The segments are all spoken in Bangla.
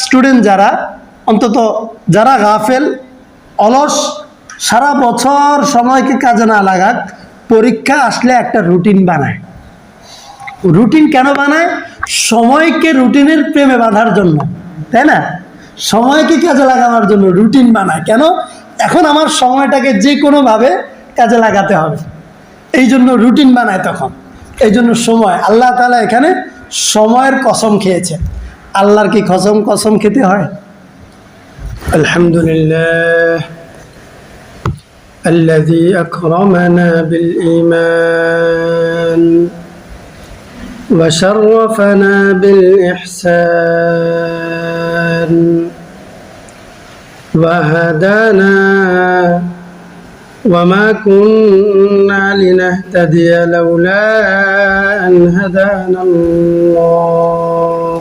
স্টুডেন্ট যারা, অন্তত যারা গাফেল, অলস, সারা বছর সময়কে কাজে না লাগাক, পরীক্ষা আসলে একটা রুটিন বানায়। রুটিন কেন বানায়? সময়কে রুটিনের প্রেমে বাঁধার জন্য, তাই না? সময়কে কাজে লাগানোর জন্য রুটিন বানায়। কেন? এখন আমার সময়টাকে যে কোনোভাবে কাজে লাগাতে হবে, এই জন্য রুটিন বানায় তখন। এই জন্য সময়, আল্লাহ তাআলা এখানে সময়ের কসম খেয়েছেন। আল্লাহর কি কসম খেতে হয়? আলহামদুলিল্লাহ الذي أكرمنا بالإيمان وشرفنا بالإحسان وهدانا وما كنا لنهتدي لولا أن هدانا الله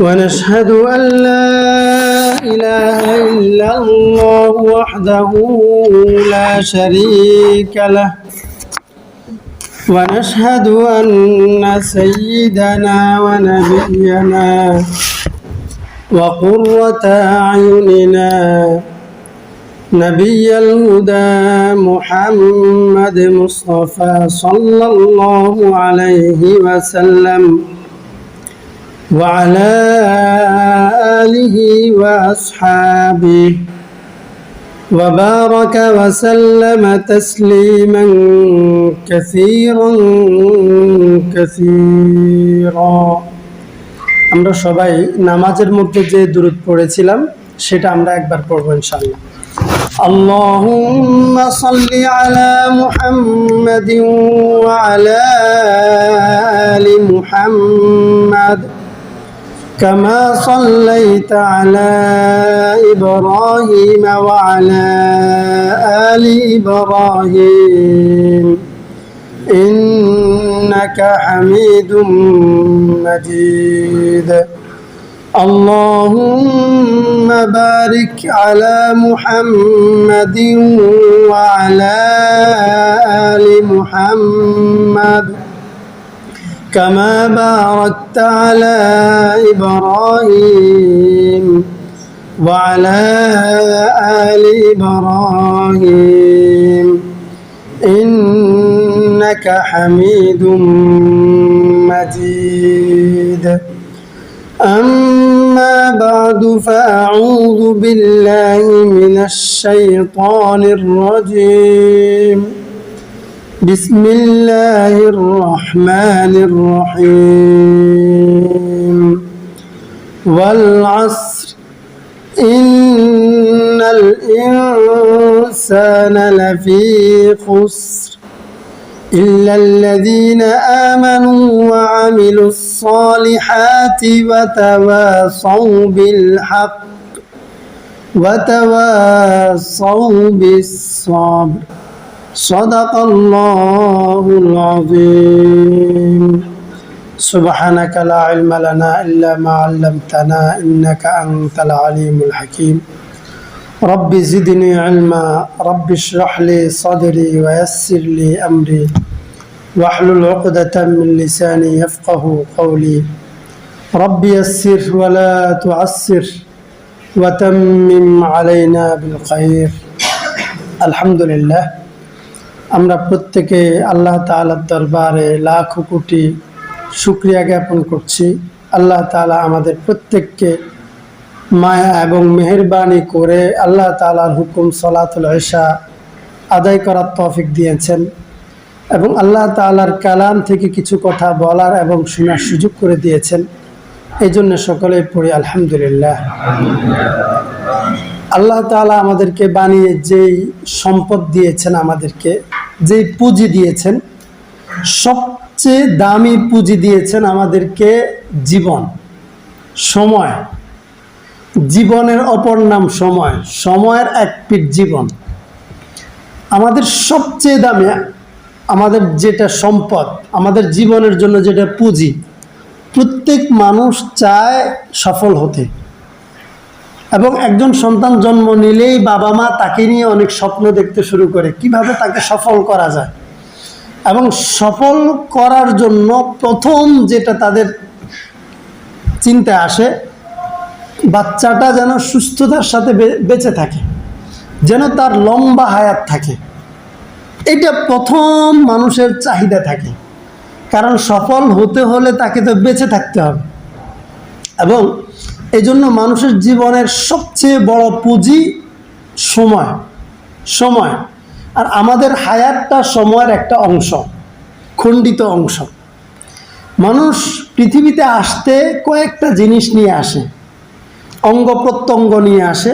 ونشهد أن لا إله إلا الله وحده لا شريك له ونشهد أن سيدنا ونبينا وقرة أعيننا نبي الهدى محمد مصطفى صلى الله عليه وسلم وعلى آله وأصحابه وبارك وسلم تسليما كثيرا كثيرا। আমরা সবাই নামাজের মধ্যে যে দুরূদ পড়েছিলাম সেটা আমরা একবার পড়ব ইনশাআল্লাহ। اللهم صل على محمد وعلى آل محمد كما صليت على إبراهيم وعلى آل إبراهيم إنك حميد مجيد اللهم بارك على محمد وعلى آل محمد كما باركت على إبراهيم وعلى آل إبراهيم إنك حميد مجيد أما بعد فأعوذ بالله من الشيطان الرجيم بسم الله الرحمن الرحيم والعصر إن الإنسان لفي خسر إلا الذين آمنوا وعملوا الصالحات وتواصوا بالحق وتواصوا بالصبر صدق الله العظيم سبحانك لا علم لنا إلا ما علمتنا إنك أنت العليم الحكيم رب زدني علما رب اشرح لي صدري ويسر لي أمري واحلل عقدة من لساني يفقه قولي رب يسر ولا تعسر وتمم علينا بالخير الحمد لله আমরা প্রত্যেকে আল্লাহ তাআলার দরবারে লাখ কোটি শুকরিয়া জ্ঞাপন করছি। আল্লাহ তাআলা আমাদের প্রত্যেককে মায়া এবং মেহেরবানি করে আল্লাহ তাআলার হুকুম সালাতুল ইশা আদায় করার তৌফিক দিয়েছেন এবং আল্লাহ তাআলার কালাম থেকে কিছু কথা বলার এবং শোনার সুযোগ করে দিয়েছেন। এই জন্য সকলে পড়ি আলহামদুলিল্লাহ। আল্লাহ তাআলা আমাদেরকে বানিয়ে যেই সম্পদ দিয়েছেন, আমাদেরকে যেই পুঁজি দিয়েছেন, সবচেয়ে দামি পুঁজি দিয়েছেন আমাদেরকে জীবন, সময়। জীবনের অপর নাম সময়, সময়ের এক পিঠ জীবন। আমাদের সবচেয়ে দামি, আমাদের যেটা সম্পদ, আমাদের জীবনের জন্য যেটা পুঁজি, প্রত্যেক মানুষ চায় সফল হতে। এবং একজন সন্তান জন্ম নিলেই বাবা মা তাকে নিয়ে অনেক স্বপ্ন দেখতে শুরু করে, কিভাবে তাকে সফল করা যায়। এবং সফল করার জন্য প্রথম যেটা তাদের চিন্তা আসে বাচ্চাটা যেন সুস্থতার সাথে বেঁচে থাকে, যেন তার লম্বা হায়াত থাকে। এটা প্রথম মানুষের চাহিদা থাকে, কারণ সফল হতে হলে তাকে তো বেঁচে থাকতে হবে। এবং এই জন্য মানুষের জীবনের সবচেয়ে বড় পুঁজি সময়। সময় আর আমাদের হায়াতটা সময়ের একটা অংশ, খণ্ডিত অংশ। মানুষ পৃথিবীতে আসতে কয়েকটা জিনিস নিয়ে আসে, অঙ্গ প্রত্যঙ্গ নিয়ে আসে,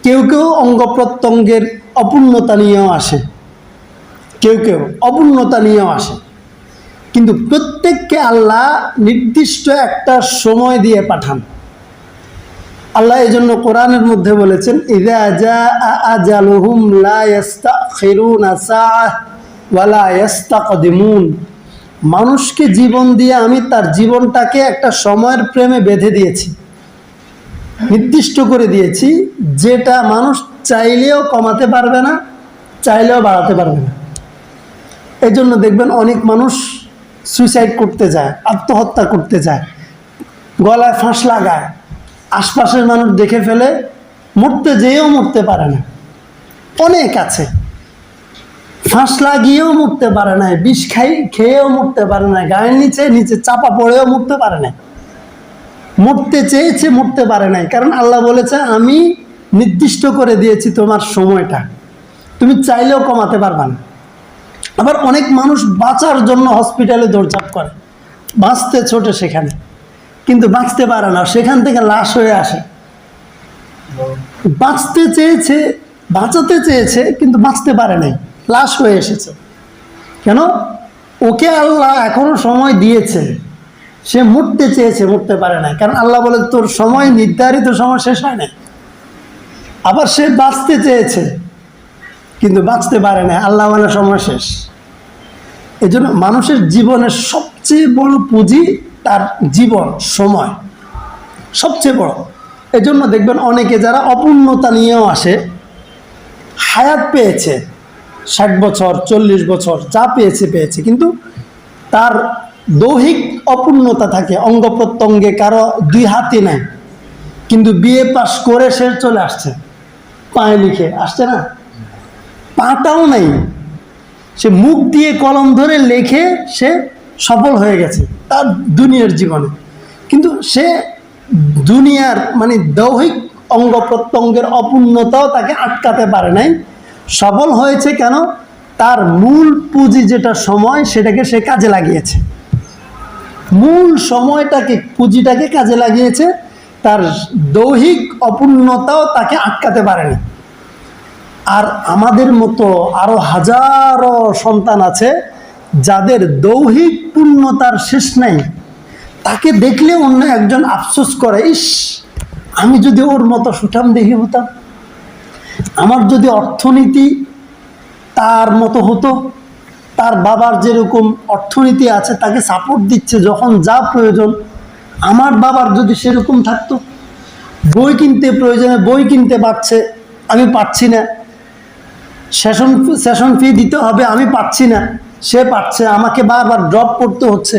কেউ কেউ অঙ্গ প্রত্যঙ্গের অপূর্ণতা নিয়েও আসে, কেউ কেউ অপূর্ণতা নিয়েও আসে। কিন্তু প্রত্যেককে আল্লাহ নির্দিষ্ট একটা সময় দিয়ে পাঠান। আল্লাহ এই জন্য কোরআনের মধ্যে বলেছেন, ইযা জাআ আজালুহুম লা ইস্তাখিরুনা সাআহ ওয়া লা ইস্তাকদিমুন। মানুষকে জীবন দিয়ে আমি তার জীবনটাকে একটা সময়ের প্রেমে বেঁধে দিয়েছি, নির্দিষ্ট করে দিয়েছি, যেটা মানুষ চাইলেও কমাতে পারবে না, চাইলেও বাড়াতে পারবে না। এই জন্য দেখবেন অনেক মানুষ সুইসাইড করতে যায়, আত্মহত্যা করতে যায়, গলায় ফাঁস লাগায়, আশপাশের মানুষ দেখে ফেলে, মরতে যেয়েও মরতে পারে না। অনেক আছে ফাঁস লাগিয়েও মরতে পারে না, বিষ খেয়েও মরতে পারে না, গায়ের নিচে নিচে চাপা পড়েও মরতে পারে না, মরতে চেয়েছে মরতে পারে নাই। কারণ আল্লাহ বলেছে আমি নির্দিষ্ট করে দিয়েছি তোমার সময়টা, তুমি চাইলেও কমাতে পারবা না। আবার অনেক মানুষ বাঁচার জন্য হসপিটালে দৌড়ঝাঁপ করে, বাঁচতে ছোটে সেখানে, কিন্তু বাঁচতে পারে না, সেখান থেকে লাশ হয়ে আসে। বাঁচতে চেয়েছে, বাঁচাতে চেয়েছে, কিন্তু বাঁচতে পারে নাই, লাশ হয়ে এসেছে। কেন? ওকে আল্লাহ এখনো সময় দিয়েছে, সে মরতে চেয়েছে, মরতে পারে না। কারণ আল্লাহ বলে তোর সময়, নির্ধারিত সময় শেষ হয় না। আবার সে বাঁচতে চেয়েছে কিন্তু বাঁচতে পারে না, আল্লাহ বলে সময় শেষ। এই জন্য মানুষের জীবনের সবচেয়ে বড় পুঁজি তার জীবন, সময় সবচেয়ে বড়। এই জন্য দেখবেন অনেকে যারা অপূর্ণতা নিয়েও আসে, হায়াত পেয়েছে 60 বছর 40 বছর, যা পেয়েছে পেয়েছে, কিন্তু তার দৈহিক অপূর্ণতা থাকে, অঙ্গ প্রত্যঙ্গে কারো 2 হাতই নাই, কিন্তু বিএ পাস করে সে চলে আসছে, পায়ে লিখে আসছে না, পাটাও নাই, সে মুখ দিয়ে কলম ধরে লেখে সে সফল হয়ে গেছে তার দুনিয়ার জীবনে। কিন্তু সে দুনিয়ার মানে দৈহিক অঙ্গ প্রত্যঙ্গের অপূর্ণতাও তাকে আটকাতে পারে নাই, সফল হয়েছে। কেন? তার মূল পুঁজি যেটা সময়, সেটাকে সে কাজে লাগিয়েছে, মূল সময়টাকে, পুঁজিটাকে কাজে লাগিয়েছে। তার দৈহিক অপূর্ণতাও তাকে আটকাতে পারেনি। আর আমাদের মতো আরো হাজারো সন্তান আছে যাদের দৈহিক পূর্ণতার শেষ নাই, তাকে দেখলে অন্য একজন আফসোস করে, ইস আমি যদি ওর মতো সুঠাম দেখি হতাম, আমার যদি অর্থনীতি তার মতো হতো, তার বাবার যেরকম অর্থনীতি আছে, তাকে সাপোর্ট দিচ্ছে যখন যা প্রয়োজন, আমার বাবার যদি সেরকম থাকতো, বই কিনতে প্রয়োজনে বই কিনতে পারছে, আমি পাচ্ছি না, সেশন ফি দিতে হবে, আমি পাচ্ছি না, সে পাচ্ছে, আমাকে বারবার ড্রপ করতে হচ্ছে,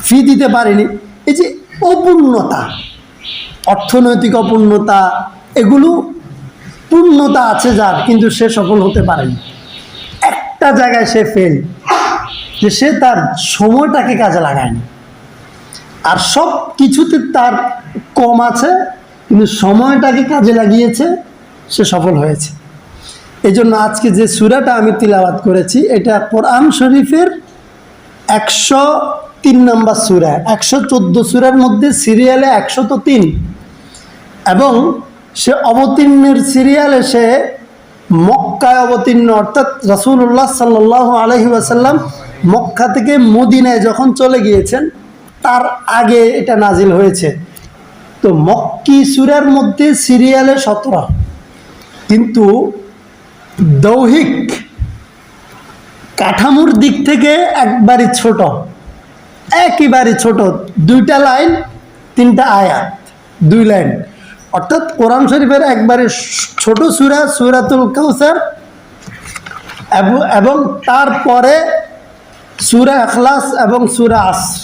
ফি দিতে পারিনি। এই যে অপূর্ণতা, অর্থনৈতিক অপূর্ণতা, এগুলো পূর্ণতা আছে যার, কিন্তু সে সফল হতে পারেনি। একটা জায়গায় সে ফেল, যে সে তার সময়টাকে কাজে লাগায়নি। আর সব কিছুতে তার কম আছে, কিন্তু সময়টাকে কাজে লাগিয়েছে, সে সফল হয়েছে। এই জন্য আজকে যে সূরাটা আমি তিলাওয়াত করেছি, এটা কোরআন শরীফের 103 নম্বর সূরা, 114 সূরার মধ্যে সিরিয়ালে 103, এবং সে অবতীর্ণের সিরিয়ালে সে মক্কায় অবতীর্ণ, অর্থাৎ রাসূলুল্লাহ সাল্লাল্লাহু আলাইহি ওয়াসাল্লাম মক্কা থেকে মদিনায় যখন চলে গিয়েছেন তার আগে এটা নাজিল হয়েছে। তো মক্কি সূরার মধ্যে সিরিয়ালে 17, কিন্তু দৈহিক কাঠামোর দিক থেকে একবারই ছোট, একেবারে ছোট, 2টা লাইন 3টা আয়াত, 2 লাইন। অর্থাৎ কোরআন শরীফের একবারে ছোট সূরা সূরাতুল কাউসার, এবং তারপরে সূরা ইখলাস এবং সূরা আসর,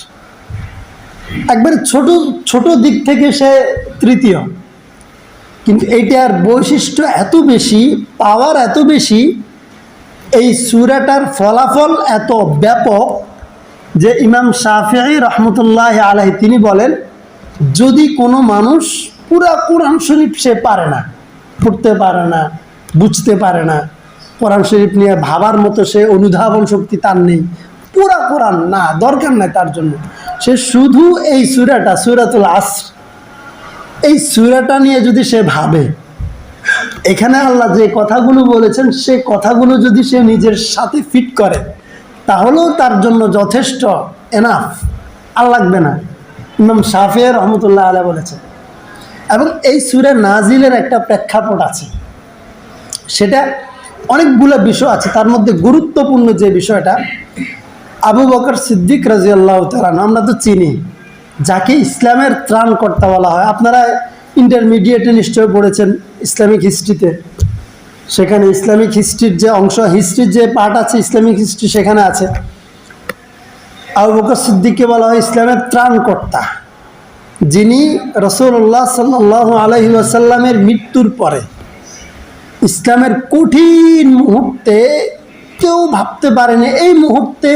একবারে ছোট ছোট দিক থেকে সে তৃতীয়, কিন্তু এইটার বৈশিষ্ট্য এত বেশি, পাওয়ার এত বেশি, এই সূরাটার ফলাফল এত ব্যাপক যে ইমাম শাফিঈ রহমতুল্লাহ আলাইহি তিনি বলেন, যদি কোনো মানুষ পুরা কোরআন শরীফ সে পারে না, পড়তে পারে না, বুঝতে পারে না, কোরআন শরীফ নিয়ে ভাবার মতো সে অনুধাবন শক্তি তার নেই, পুরা কোরআন না, দরকার নাই তার জন্য, সে শুধু এই সূরাটা, সূরাতুল আসর, এই সূরাটা নিয়ে যদি সে ভাবে, এখানে আল্লাহ যে কথাগুলো বলেছেন সে কথাগুলো যদি সে নিজের সাথে ফিট করে, তাহলেও তার জন্য যথেষ্ট, এনাফ, আর লাগবে না। ইমাম শাফিঈ রহমতুল্লাহ আলাইহি বলেছেন। এবং এই সূরা নাজিলের একটা প্রেক্ষাপট আছে, সেটা অনেকগুলো বিষয় আছে, তার মধ্যে গুরুত্বপূর্ণ যে বিষয়টা, আবু বকর সিদ্দিক রাদিয়াল্লাহু তাআলা, আমরা তো চিনি, যাকে ইসলামের ত্রাণকর্তা বলা হয়। আপনারা ইন্টারমিডিয়েটে নিশ্চয় পড়েছেন ইসলামিক হিস্ট্রিতে, সেখানে ইসলামিক হিস্ট্রির যে অংশ, হিস্ট্রির যে পার্ট আছে ইসলামিক হিস্ট্রি, সেখানে আছে আবু বকর সিদ্দিককে বলা হয় ইসলামের ত্রাণকর্তা, যিনি রাসূলুল্লাহ সাল্লাল্লাহু আলাইহি ওয়াসাল্লামের মৃত্যুর পরে ইসলামের কঠিন মুহূর্তে, কেউ ভাবতে পারেনি এই মুহূর্তে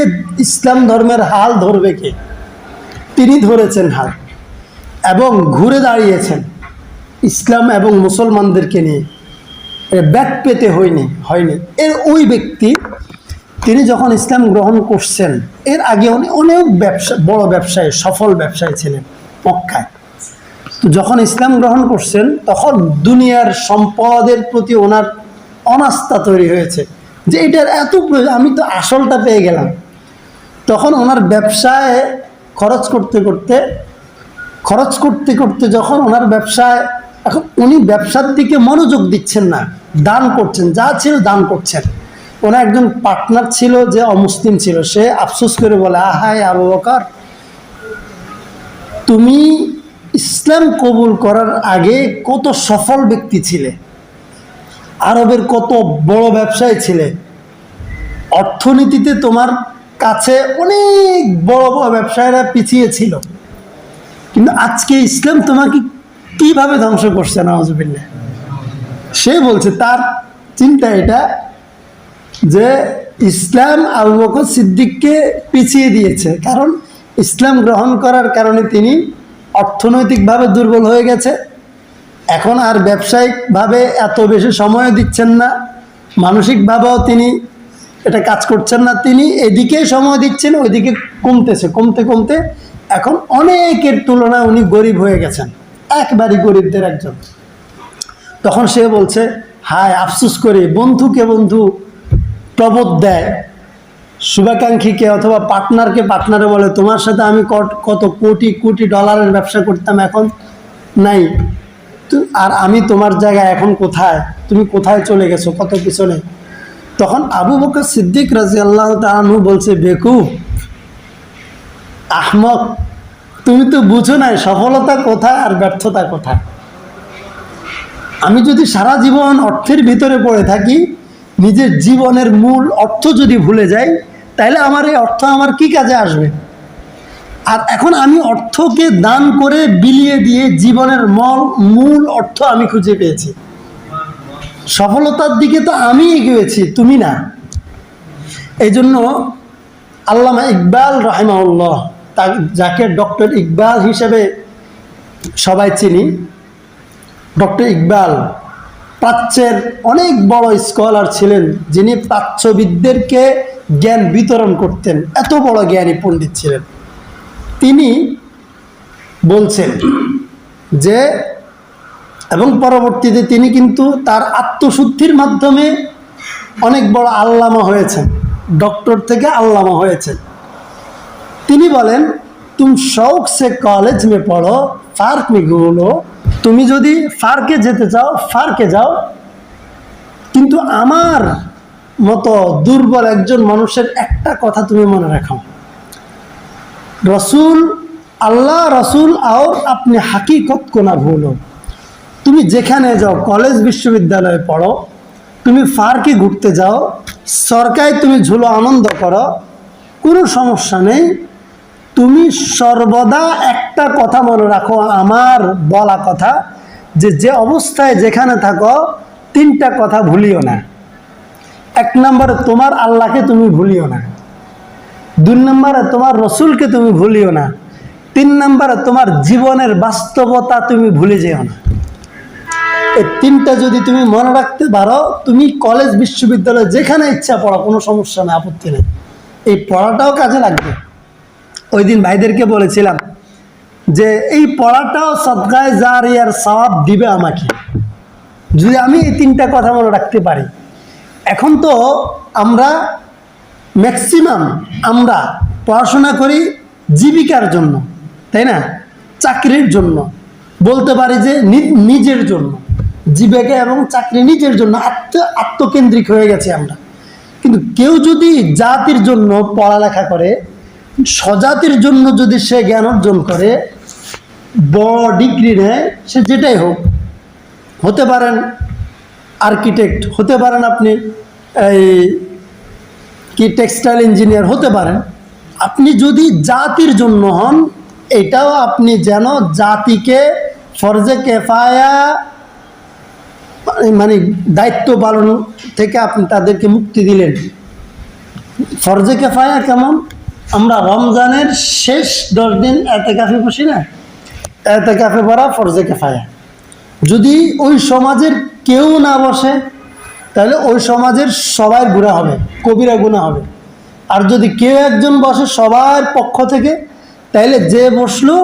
ইসলাম ধর্মের হাল ধরবে কে, তিনি ধরেছেন হাল এবং ঘুরে দাঁড়িয়েছেন ইসলাম এবং মুসলমানদেরকে নিয়ে, ব্যাক পেতে হয়নি। এর ওই ব্যক্তি, তিনি যখন ইসলাম গ্রহণ করছেন, এর আগে উনি অনেক বড় ব্যবসায়ী, সফল ব্যবসায়ী ছিলেন মক্কায়। তো যখন ইসলাম গ্রহণ করছেন, তখন দুনিয়ার সম্পদের প্রতি ওনার অনাস্থা তৈরি হয়েছে, যে এটার এত প্রয়োজন, আমি তো আসলটা পেয়ে গেলাম। তখন ওনার ব্যবসায় খরচ করতে করতে যখন ওনার ব্যবসায়, এখন উনি ব্যবসার দিকে মনোযোগ দিচ্ছেন না, দান করছেন, যা ছিল দান করছেন। ওনার একজন পার্টনার ছিল যে অমুসলিম ছিল, সে আফসোস করে বলে, আহায় আবু বকর, তুমি ইসলাম কবুল করার আগে কত সফল ব্যক্তি ছিলে, আরবের কত বড় ব্যবসায়ী ছিলে, অর্থনীতিতে তোমার কাছে অনেক বড় বড় ব্যবসায়ীরা পিছিয়ে ছিল, কিন্তু আজকে ইসলাম তোমাকে কিভাবে ধ্বংস করছে, নাউজুবিল্লাহ। সে বলছে, তার চিন্তা এটা যে ইসলাম আবু বকর সিদ্দিককে পিছিয়ে দিয়েছে, কারণ ইসলাম গ্রহণ করার কারণে তিনি অর্থনৈতিকভাবে দুর্বল হয়ে গেছে, এখন আর ব্যবসায়িকভাবে এত বেশি সময় দিচ্ছেন না, মানসিকভাবেও তিনি এটা কাজ করছেন না, তিনি এদিকেই সময় দিচ্ছেন, ওইদিকে কমতে এখন অনেকের তুলনায় উনি গরিব হয়ে গেছেন, একবারই গরিবদের একজন। তখন সে বলছে, হায় আফসোস করি, বন্ধুকে বন্ধু প্রবোধ দেয়, শুভাকাঙ্ক্ষীকে অথবা পার্টনারে বলে, তোমার সাথে আমি কত কোটি কোটি ডলারের ব্যবসা করতাম, এখন নাই, আর আমি তোমার জায়গায় এখন কোথায়, তুমি কোথায় চলে গেছো, কত পিছনে। তখন আবু বকর সিদ্দিক রাদিয়াল্লাহু তাআলা আনহু বলছে, বেকুব, আহমক, তুমি তো বুঝো নাই সফলতা কোথায় আর ব্যর্থতা কোথায়। আমি যদি সারা জীবন অর্থের ভিতরে পড়ে থাকি, নিজের জীবনের মূল অর্থ যদি ভুলে যাই, তাহলে আমার এই অর্থ আমার কি কাজে আসবে। আর এখন আমি অর্থকে দান করে বিলিয়ে দিয়ে জীবনের মূল অর্থ আমি খুঁজে পেয়েছি, সফলতার দিকে তো আমি এগিয়েছি, তুমি না। এই জন্য আল্লামা ইকবাল রাহিমাহুল্লাহ, যাকে ডক্টর ইকবাল হিসেবে সবাই চিনি, ডক্টর ইকবাল প্রাচ্যের অনেক বড় স্কলার ছিলেন, যিনি প্রাচ্যবিদদেরকে জ্ঞান বিতরণ করতেন, এত বড় জ্ঞানী পণ্ডিত ছিলেন। তিনি বলছেন যে, এবং পরবর্তীতে তিনি কিন্তু তার আত্মশুদ্ধির মাধ্যমে অনেক বড় আল্লামা হয়েছেন, ডক্টর থেকে আল্লামা হয়েছেন। তিনি বলেন, তুম শৌক সে কলেজ মে পড়ো, ফার্ক মে ঘুলো, তুমি যদি ফার্কে যেতে চাও ফার্কে যাও, কিন্তু আমার মতো দুর্বল একজন মানুষের একটা কথা তুমি মনে রাখো, রসুল, আল্লাহ রসুল আর আপনি হাকিকত কো না ভুলো। তুমি যেখানে যাও, কলেজ বিশ্ববিদ্যালয়ে পড়ো, তুমি ফার্কে ঘুরতে যাও, সরকারি তুমি ঝুলো আনন্দ করো, কোনো সমস্যা নেই, তুমি সর্বদা একটা কথা মনে রাখো, আমার বলা কথা, যে অবস্থায় যেখানে থাকো তিনটা কথা ভুলিও না। এক নম্বরে তোমার আল্লাহকে তুমি ভুলিও না, দুই নম্বরে তোমার রসুলকে তুমি ভুলিও না, তিন নম্বরে তোমার জীবনের বাস্তবতা তুমি ভুলে যেও না। এই তিনটা যদি তুমি মনে রাখতে পারো, তুমি কলেজ বিশ্ববিদ্যালয় যেখানে ইচ্ছা পড়ো, কোনো সমস্যা নেই, আপত্তি নেই। এই পড়াটাও কাজে লাগবে। ওই দিন ভাইদেরকে বলেছিলাম যে এই পড়াটাও সদকায়ে জারিয়ার সওয়াব দিবে আমাকে, যদি আমি এই তিনটা কথা মনে রাখতে পারি। এখন তো আমরা ম্যাক্সিমাম আমরা পড়াশোনা করি জীবিকার জন্য, তাই না? চাকরির জন্য, বলতে পারি যে নিজের জন্য, জীবিকা এবং চাকরি নিজের জন্য আত্মকেন্দ্রিক হয়ে গেছে আমরা। কিন্তু কেউ যদি জাতির জন্য পড়ালেখা করে, স্বজাতির জন্য যদি সে জ্ঞান অর্জন করে, বড় ডিগ্রি নেয়, সে যেটাই হোক, হতে পারেন আর্কিটেক্ট, হতে পারেন আপনি এই কি টেক্সটাইল ইঞ্জিনিয়ার হতে পারেন। আপনি যদি জাতির জন্য হন, এটাও আপনি যেন জাতিকে ফরজে কেফায়া মানে দায়িত্ব পালন থেকে আপনি তাদেরকে মুক্তি দিলেন। ফরজে কেফায়া কেমন? আমরা রমজানের শেষ 10 দিন এতেকাফে বসি না, এতেকাফে পড়া ফরজে কেফায়া। যদি ওই সমাজের কেউ না বসে, তাহলে ওই সমাজের সবাই গুনাহ হবে, কবিরা গুনাহ হবে। আর যদি কেউ একজন বসে সবার পক্ষ থেকে, তাহলে যে বসলো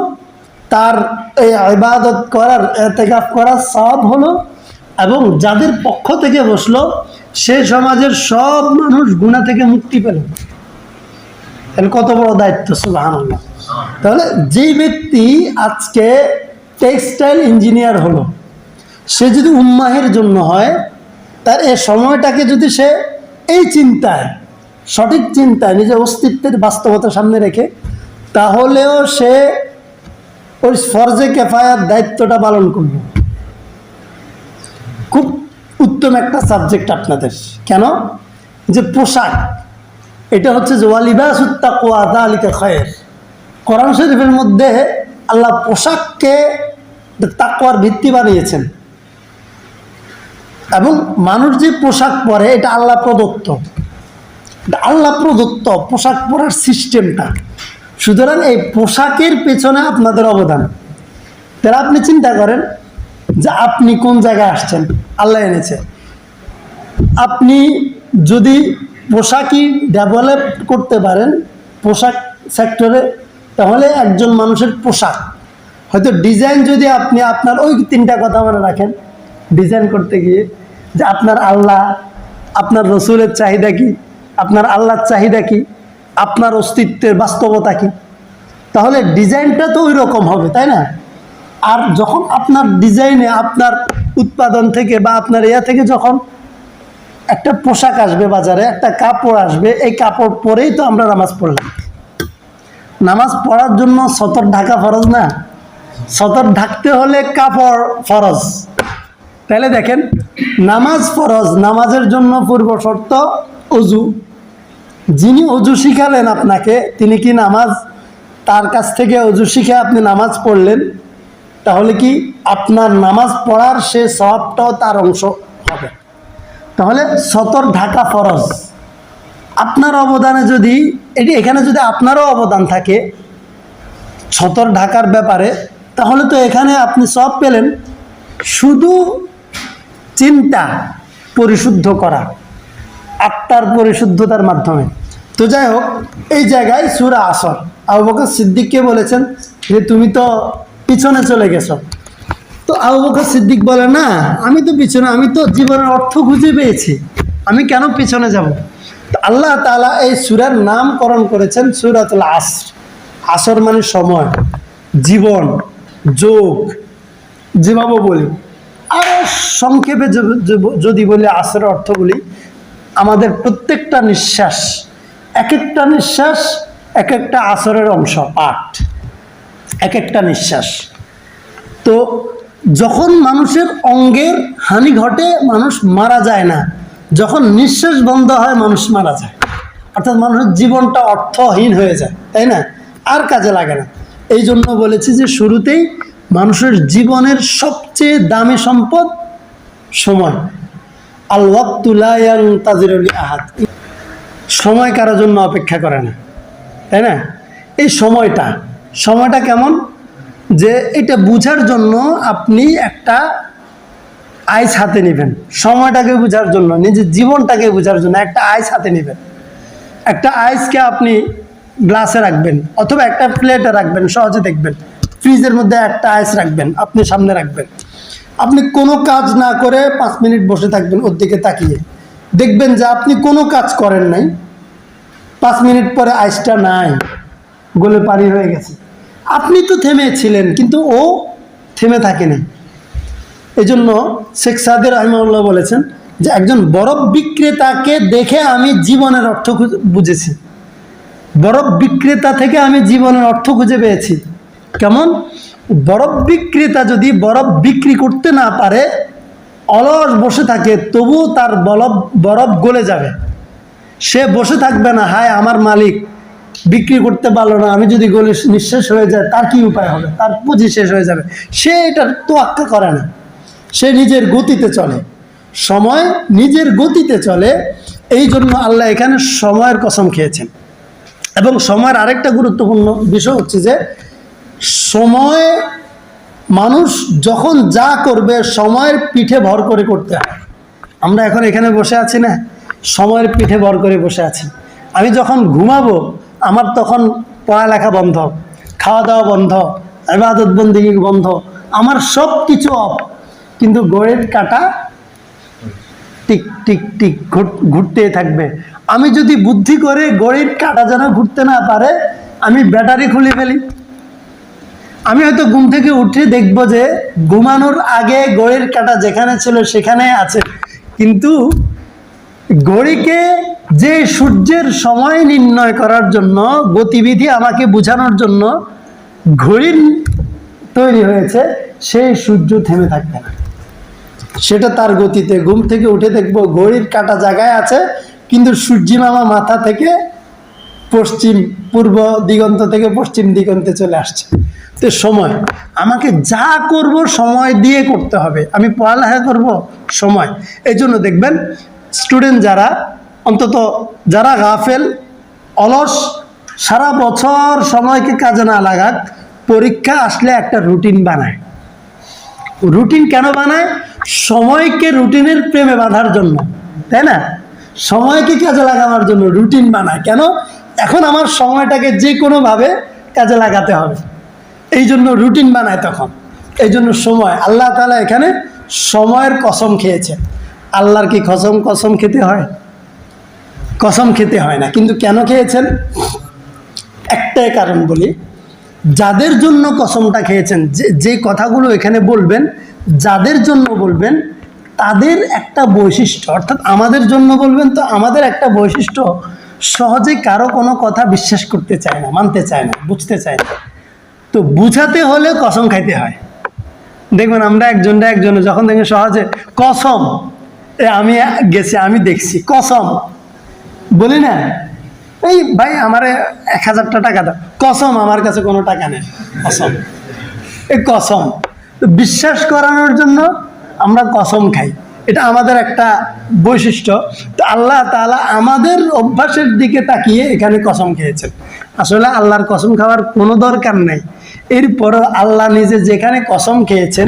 তার এই ইবাদত করার, এতেকাফ করার সওয়াব হলো, এবং যাদের পক্ষ থেকে বসলো সে সমাজের সব মানুষ গুনাহ থেকে মুক্তি পেল। তাহলে কত বড় দায়িত্ব, সুবহানাল্লাহ। তাহলে যেই ব্যক্তি আজকে টেক্সটাইল ইঞ্জিনিয়ার হলো, সে যদি উম্মাহের জন্য হয়, তার এই সময়টাকে যদি সে এই চিন্তায়, সঠিক চিন্তায়, নিজের অস্তিত্বের বাস্তবতার সামনে রেখে, তাহলেও সে ওই ফরজে কেফায়ার দায়িত্বটা পালন করবে। খুব উত্তম একটা সাবজেক্ট আপনাদের। কেন? যে পোশাক, এটা হচ্ছে যে ওয়ালিবাসুত তাকওয়া যালিকা খায়র। কোরআন শরীফের মধ্যে আল্লাহ পোশাককে তাকওয়ার ভিত্তি বানিয়েছেন, এবং মানুষ যে পোশাক পরে এটা আল্লাহ প্রদত্ত, আল্লাহ প্রদত্ত পোশাক পরার সিস্টেমটা। সুতরাং এই পোশাকের পেছনে আপনাদের অবদান। তাহলে আপনি চিন্তা করেন যে আপনি কোন জায়গায় আসছেন, আল্লাহ এনেছে। আপনি যদি পোশাকই ডেভেলপ করতে পারেন পোশাক সেক্টরে, তাহলে একজন মানুষের পোশাক হয়তো ডিজাইন, যদি আপনি আপনার ওই তিনটা কথা মনে রাখেন ডিজাইন করতে গিয়ে, যে আপনার আল্লাহ, আপনার রসুলের চাহিদা কি, আপনার আল্লাহর চাহিদা কি, আপনার অস্তিত্বের বাস্তবতা কি, তাহলে ডিজাইনটা তো ওই রকম হবে, তাই না? আর যখন আপনার ডিজাইনে, আপনার উৎপাদন থেকে বা আপনার ইয়া থেকে যখন একটা পোশাক আসবে বাজারে, একটা কাপড় আসবে, এই কাপড় পরেই তো আমরা নামাজ পড়লাম। নামাজ পড়ার জন্য সতর ঢাকা ফরজ না? সতর ঢাকতে হলে কাপড় ফরজ। তাহলে দেখেন, নামাজ ফরজ, নামাজের জন্য পূর্ব শর্ত অজু। যিনি অজু শিখালেন আপনাকে, তিনি কি নামাজ, তার কাছ থেকে অজু শিখে আপনি নামাজ পড়লেন, তাহলে কি আপনার নামাজ পড়ার সে সওয়াবটাও তার অংশ হবে। তাহলে সতর ঢাকা ফরজ। আপনার অবদানে যদি এখানে যদি আপনারও অবদান থাকে সতর ঢাকার ব্যাপারে, তাহলে তো এখানে আপনি সওয়াব পেলেন। শুধু চিন্তা পরিশুদ্ধ করা, আত্মার পরিশুদ্ধতার মাধ্যমে। তো যাই হোক, এই জায়গায় সূরা আসর আবু বকর সিদ্দিককে বলেছেন যে তুমি তো পিছনে চলে গেছো। তো আবু বকর সিদ্দিক বলে, না আমি তো পিছনে, আমি তো জীবনের অর্থ খুঁজে পেয়েছি, আমি কেন পিছনে যাব? তো আল্লাহ তাআলা এই সূরার নামকরণ করেছেন সূরাতুল আসর। আসর মানে সময়, জীবন, যোগ, যেভাবে বলি। আরও সংক্ষেপে যদি বলি আসরের অর্থ বলি, আমাদের প্রত্যেকটা নিঃশ্বাস, এক একটা নিঃশ্বাস এক একটা আসরের অংশ, পার্ট, এক একটা নিঃশ্বাস। তো যখন মানুষের অঙ্গের হানি ঘটে মানুষ মারা যায় না, যখন নিঃশ্বাস বন্ধ হয় মানুষ মারা যায়, অর্থাৎ মানুষের জীবনটা অর্থহীন হয়ে যায়, তাই না? আর কাজে লাগে না। এই জন্য বলেছি যে শুরুতেই মানুষের জীবনের সবচেয়ে দামি সম্পদ সময়। আল ওয়াক্তু লা ইয়ানতাজিরু লি আহাদ, সময় কারোর জন্য অপেক্ষা করে না, তাই না? এই সময়টা কেমন, যে এটা বুঝার জন্য আপনি একটা আইস হাতে নেবেন, সময়টাকে বোঝার জন্য, নিজের জীবনটাকে বোঝার জন্য একটা আইস হাতে নেবেন। একটা আইসকে আপনি গ্লাসে রাখবেন অথবা একটা প্লেটে রাখবেন, সহজে দেখবেন। ফ্রিজের মধ্যে একটা আইস রাখবেন, আপনি সামনে রাখবেন। আপনি কোনো কাজ না করে 5 মিনিট বসে থাকবেন ওর দিকে তাকিয়ে, দেখবেন যে আপনি কোনো কাজ করেন নাই, 5 মিনিট পরে আইসটা নাই, গলে পানি হয়ে গেছে। আপনি তো থেমেছিলেন কিন্তু ও থেমে থাকেনি। এই জন্য শেখ সাদি রাহিমাহুল্লাহ বলেছেন যে একজন বরফ বিক্রেতাকে দেখে আমি জীবনের অর্থ বুঝেছি, বরফ বিক্রেতা থেকে আমি জীবনের অর্থ খুঁজে পেয়েছি। কেমন? বরফ বিক্রেতা যদি বরফ বিক্রি করতে না পারে, অলস বসে থাকে, তবুও তার বরফ গলে যাবে। সে বসে থাকবে না, হায় আমার মালিক বিক্রি করতে পারলো না, আমি যদি গলে নিঃশেষ হয়ে যায় তার কি উপায় হবে, তার পুঁজি শেষ হয়ে যাবে। সে এটার তোয়াক্কা করে না, সে নিজের গতিতে চলে, সময় নিজের গতিতে চলে। এই জন্য আল্লাহ এখানে সময়ের কসম খেয়েছেন। এবং সময়ের আরেকটা গুরুত্বপূর্ণ বিষয় হচ্ছে যে সময়, মানুষ যখন যা করবে সময়ের পিঠে ভর করে করতে হয়। আমরা এখন এখানে বসে আছি না, সময়ের পিঠে ভর করে বসে আছি। আমি যখন ঘুমাবো আমার তখন পড়ালেখা বন্ধ, খাওয়া দাওয়া বন্ধ, ইবাদত বন্দেগী বন্ধ, আমার সব কিছু অফ, কিন্তু ঘড়ির কাঁটা টিক টিক টিক ঘুরতে থাকবে। আমি যদি বুদ্ধি করে ঘড়ির কাঁটা যেন ঘুরতে না পারে, আমি ব্যাটারি খুলে ফেলি। আমি হয়তো ঘুম থেকে উঠে দেখব যে ঘুমানোর আগে ঘড়ির কাঁটা যেখানে ছিল সেখানে আছে, কিন্তু ঘড়িকে যে সূর্যের সময় নির্ণয় করার জন্য, গতিবিধি আমাকে বোঝানোর জন্য ঘড়ির তৈরি হয়েছে, সেই সূর্য থেমে থাকবে না, সেটা তার গতিতে। ঘুম থেকে উঠে দেখব ঘড়ির কাঁটা জায়গায় আছে, কিন্তু সূর্যিমামা মাথা থেকে পূর্ব দিগন্ত থেকে পশ্চিম দিগন্তে চলে আসছে। তো সময়, আমাকে যা করব সময় দিয়ে করতে হবে। আমি পড়ালেখা করব সময়। এই জন্য দেখবেন স্টুডেন্ট যারা, অন্তত যারা গাফেল, অলস, সারা বছর সময়কে কাজে না লাগাক, পরীক্ষা আসলে একটা রুটিন বানায়। রুটিন কেন বানায়? সময়কে রুটিনের প্রেমে বাঁধার জন্য, তাই না? সময়কে কাজে লাগানোর জন্য রুটিন বানায়। কেন? এখন আমার সময়টাকে যে কোনোভাবে কাজে লাগাতে হবে, এই জন্য রুটিন বানায় তখন। এই জন্য সময়, আল্লাহ তাআলা এখানে সময়ের কসম খেয়েছে। আল্লাহর কি কসম খেতে হয়? কসম খেতে হয় না। কিন্তু কেন খেয়েছেন? একটাই কারণ বলি, যাদের জন্য কসমটা খেয়েছেন, যে কথাগুলো এখানে বলবেন, যাদের জন্য বলবেন তাদের একটা বৈশিষ্ট্য, অর্থাৎ আমাদের জন্য বলবেন তো আমাদের একটা বৈশিষ্ট্য, সহজে কারো কোনো কথা বিশ্বাস করতে চায় না, মানতে চায় না, বুঝতে চায় না। তো বুঝাতে হলে কসম খাইতে হয়। দেখবেন আমরা একজনে যখন দেখবেন সহজে কসম, আমি গেছি, আমি দেখছি, কসম বলি না, এই ভাই আমার 1000 টাকা দাও, কসম আমার কাছে কোনো টাকা নেই, কসম। এই কসম বিশ্বাস করানোর জন্য আমরা কসম খাই, এটা আমাদের একটা বৈশিষ্ট্য। তো আল্লাহ তাআলা আমাদের অভ্যাসের দিকে তাকিয়ে এখানে কসম খেয়েছেন। আসলে আল্লাহর কসম খাওয়ার কোনো দরকার নেই। এরপরও আল্লাহ নিজে যেখানে কসম খেয়েছেন,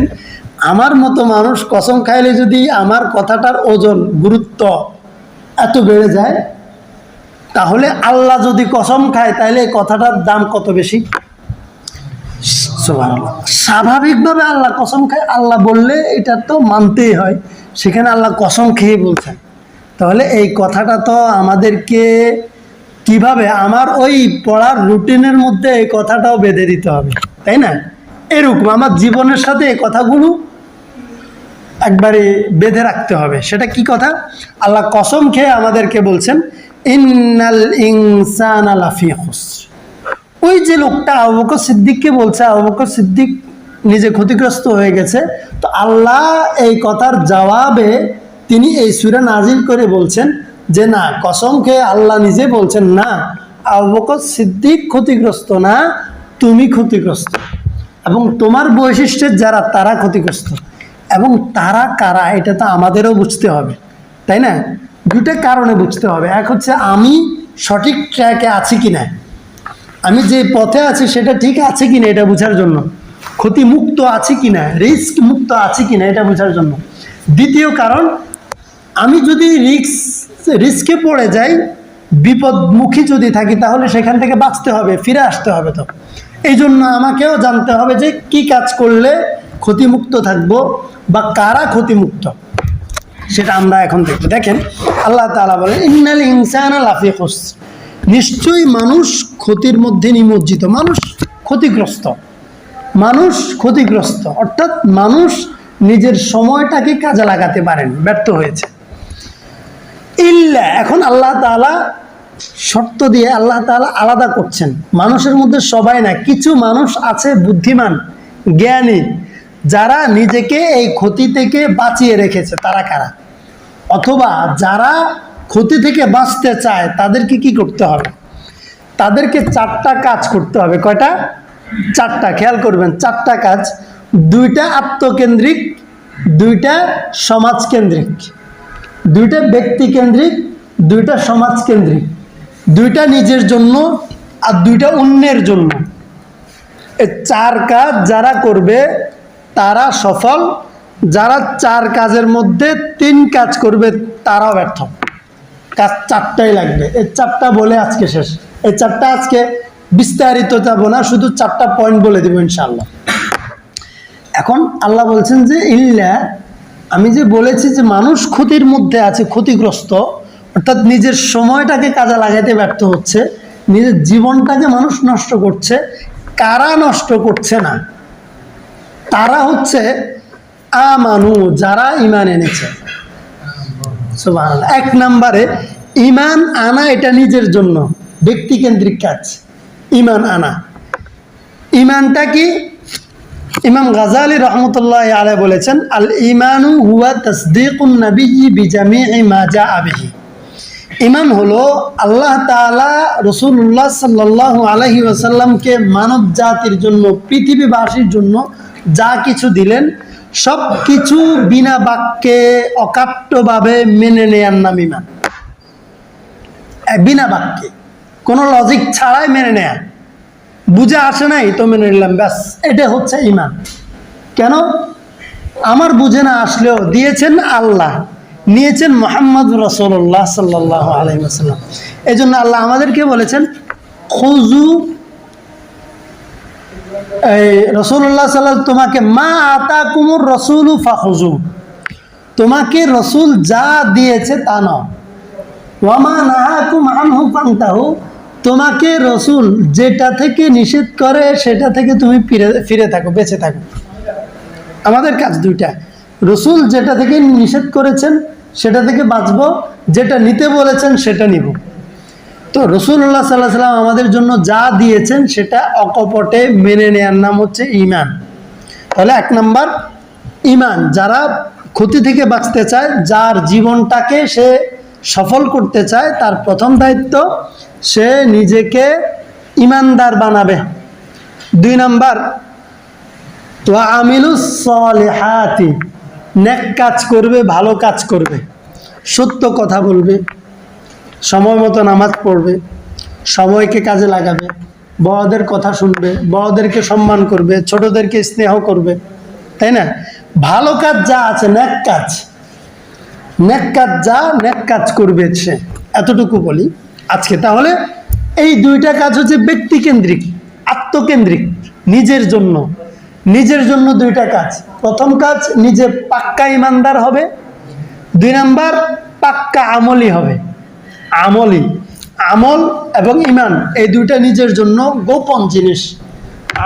আমার মতো মানুষ কসম খাইলে যদি আমার কথাটার ওজন, গুরুত্ব এত বেড়ে যায়, তাহলে আল্লাহ যদি কসম খায় তাহলে এই কথাটার দাম কত বেশি। সুবহানাল্লাহ। স্বাভাবিকভাবে আল্লাহ কসম খায়, আল্লাহ বললে এটা তো মানতেই হয়, সেখানে আল্লাহ কসম খেয়ে বলছেন। তাহলে এই কথাটা তো আমাদেরকে কিভাবে, আমার ওই পড়ার রুটিনের মধ্যে এই কথাটাও বেঁধে দিতে হবে, তাই না? এরকম আমার জীবনের সাথে এই কথাগুলো একবারে বেঁধে রাখতে হবে। সেটা কি কথা? আল্লাহ কসম খেয়ে আমাদেরকে বলছেন, ইন্নাল ইনসানা লাফি খুসর। ওই যে লোকটা আবু বকর সিদ্দিককে বলছে, আবু বকর সিদ্দিক নিজে ক্ষতিগ্রস্ত হয়ে গেছে, তো আল্লাহ এই কথার জবাবে তিনি এই সূরা নাজিল করে বলছেন যে না, কসম খেয়ে আল্লাহ নিজে বলছেন, না, আবু বকর সিদ্দিক ক্ষতিগ্রস্ত না, তুমি ক্ষতিগ্রস্ত। এবং তোমার বৈশিষ্ট্যের যারা, তারা ক্ষতিগ্রস্ত। এবং তারা কারা এটা তো আমাদেরও বুঝতে হবে, তাই না? দুটো কারণে বুঝতে হবে। এক হচ্ছে আমি সঠিক ট্র্যাকে আছি কিনা, আমি যে পথে আছি সেটা ঠিক আছে কিনা এটা বোঝার জন্য, ক্ষতিমুক্ত আছি কিনা, রিস্ক মুক্ত আছি কিনা এটা বোঝার জন্য। দ্বিতীয় কারণ, আমি যদি রিস্কে পড়ে যাই, বিপদমুখী যদি থাকি, তাহলে সেখান থেকে বাঁচতে হবে, ফিরে আসতে হবে। তো এই জন্য আমাকেও জানতে হবে যে কি কাজ করলে ক্ষতিমুক্ত থাকবো বা কারা ক্ষতিমুক্ত, সেটা আমরা এখন দেখব। দেখেন আল্লাহ তাআলা বলেন ইন্নাল ইনসানা লাফি খুসর, নিশ্চয়ই মানুষ ক্ষতির মধ্যে নিমজ্জিত, মানুষ ক্ষতিগ্রস্ত। মানুষ ক্ষতিগ্রস্ত অর্থাৎ মানুষ নিজের সময়টাকে কাজে লাগাতে পারেন, ব্যর্থ হয়েছে। ইল্লা, এখন আল্লাহ তাআলা শর্ত দিয়ে আল্লাহ তাআলা আলাদা করছেন, মানুষের মধ্যে সবাই না, কিছু মানুষ আছে বুদ্ধিমান জ্ঞানী, যারা নিজেকে এই ক্ষতি থেকে বাঁচিয়ে রেখেছে। তারা কারা? অথবা যারা ক্ষতি থেকে বাঁচতে চায় তাদেরকে কি করতে হবে? তাদেরকে 4টা কাজ করতে হবে। কয়টা? 4টা। খেয়াল করবেন, 4টা কাজ। 2টা আত্মকেন্দ্রিক, 2টা সমাজকেন্দ্রিক, 2টা ব্যক্তিকেন্দ্রিক, 2টা সমাজকেন্দ্রিক, 2টা নিজের জন্য আর 2টা অন্যের জন্য। এই 4 কাজ যারা করবে তারা সফল, যারা 4 কাজের মধ্যে 3 কাজ করবে তারাও ব্যর্থ। কাজ 4টাই লাগবে। এই 4টা বলে আজকে শেষ। এই 4টা আজকে বিস্তারিত যাব না, শুধু 4টা পয়েন্ট বলে দেব ইনশাআল্লাহ। এখন আল্লাহ বলছেন যে ইল্লা, আমি যে বলেছি যে মানুষ ক্ষতির মধ্যে আছে, ক্ষতিগ্রস্ত, অর্থাৎ নিজের সময়টাকে কাজে লাগাতে ব্যর্থ হচ্ছে, নিজের জীবনটাকে মানুষ নষ্ট করছে। কারা নষ্ট করছে না? তারা হচ্ছে আমানু, যারা ঈমান এনেছে। সুবহানাল্লাহ। 1 নম্বরে ঈমান আনা, এটা নিজের জন্য ব্যক্তিকেন্দ্রিক কাজ। ঈমান আনা, ঈমানটা কি? ইমাম গাজালি রহমতুল্লাহ আলাইহি বলেছেন আল ঈমানু হুয়া তাসদীকুন নবিয়্যি বিজামিই মা জাআ বিহি। ঈমান হলো আল্লাহ তাআলা রাসূলুল্লাহ সাল্লাল্লাহু আলাইহি ওয়াসাল্লামকে মানব জাতির জন্য, পৃথিবীবাসীর জন্য যা কিছু দিলেন সব কিছু বিনা বাক্যে অকাট্যভাবে মেনে নেয়ার নাম ঈমান। বিনা বাক্যে, কোনো লজিক ছাড়াই মেনে নেয়া। বুঝে আসে নাই তো মেনে নিলাম, ব্যাস, এটা হচ্ছে ঈমান। কেন? আমার বুঝে না আসলেও দিয়েছেন আল্লাহ, নিয়েছেন মুহাম্মদ রাসূলুল্লাহ সাল্লাল্লাহু আলাইহি ওয়াসাল্লাম। এই জন্য আল্লাহ আমাদেরকে বলেছেন খুযু, এই রাসূলুল্লাহ সাল্লাল্লাহু, তোমাকে মা আতাকুমুর রাসূলু ফাখুযু, তোমাকে রসুল যা দিয়েছে তা নাও। ওয়া মা নাহাকুম আনহু ফান্তাহু, তোমাকে রসুল যেটা থেকে নিষেধ করে সেটা থেকে তুমি ফিরে থাকো, বেঁচে থাকো। আমাদের কাজ 2টা, রসুল যেটা থেকে নিষেধ করেছেন সেটা থেকে বাঁচবো, যেটা নিতে বলেছেন সেটা নিব। তো রাসূলুল্লাহ সাল্লাল্লাহু আলাইহি ওয়াসাল্লাম আমাদের জন্য যা দিয়েছেন সেটা অকপটে মেনে নেওয়ার নাম হচ্ছে ঈমান। তাহলে 1 নাম্বার ঈমান, যারা ক্ষতি থেকে বাঁচতে চায়, যার জীবনটাকে সে সফল করতে চায়, তার প্রথম দায়িত্ব সে নিজেকে ঈমানদার বানাবে। 2 নাম্বার ওয়া আমিলুস সলিহাতি, নেক কাজ করবে, ভালো কাজ করবে, সত্য কথা বলবে, সময় মতো নামাজ পড়বে, সময়কে কাজে লাগাবে, বড়দের কথা শুনবে, বড়দেরকে সম্মান করবে, ছোটদেরকে স্নেহ করবে, তাই না? ভালো কাজ যা আছে, নেক কাজ, নেক কাজ যা, নেক কাজ করবে সে, এতটুকু বলি আজকে। তাহলে এই 2টা কাজ হচ্ছে ব্যক্তিকেন্দ্রিক, আত্মকেন্দ্রিক, নিজের জন্য। নিজের জন্য 2টা কাজ। প্রথম কাজ, নিজে পাক্কা ঈমানদার হবে। 2 নাম্বার, পাক্কা আমলি হবে। আমলি, আমল এবং ঈমান এই 2টা নিজের জন্য গোপন জিনিস।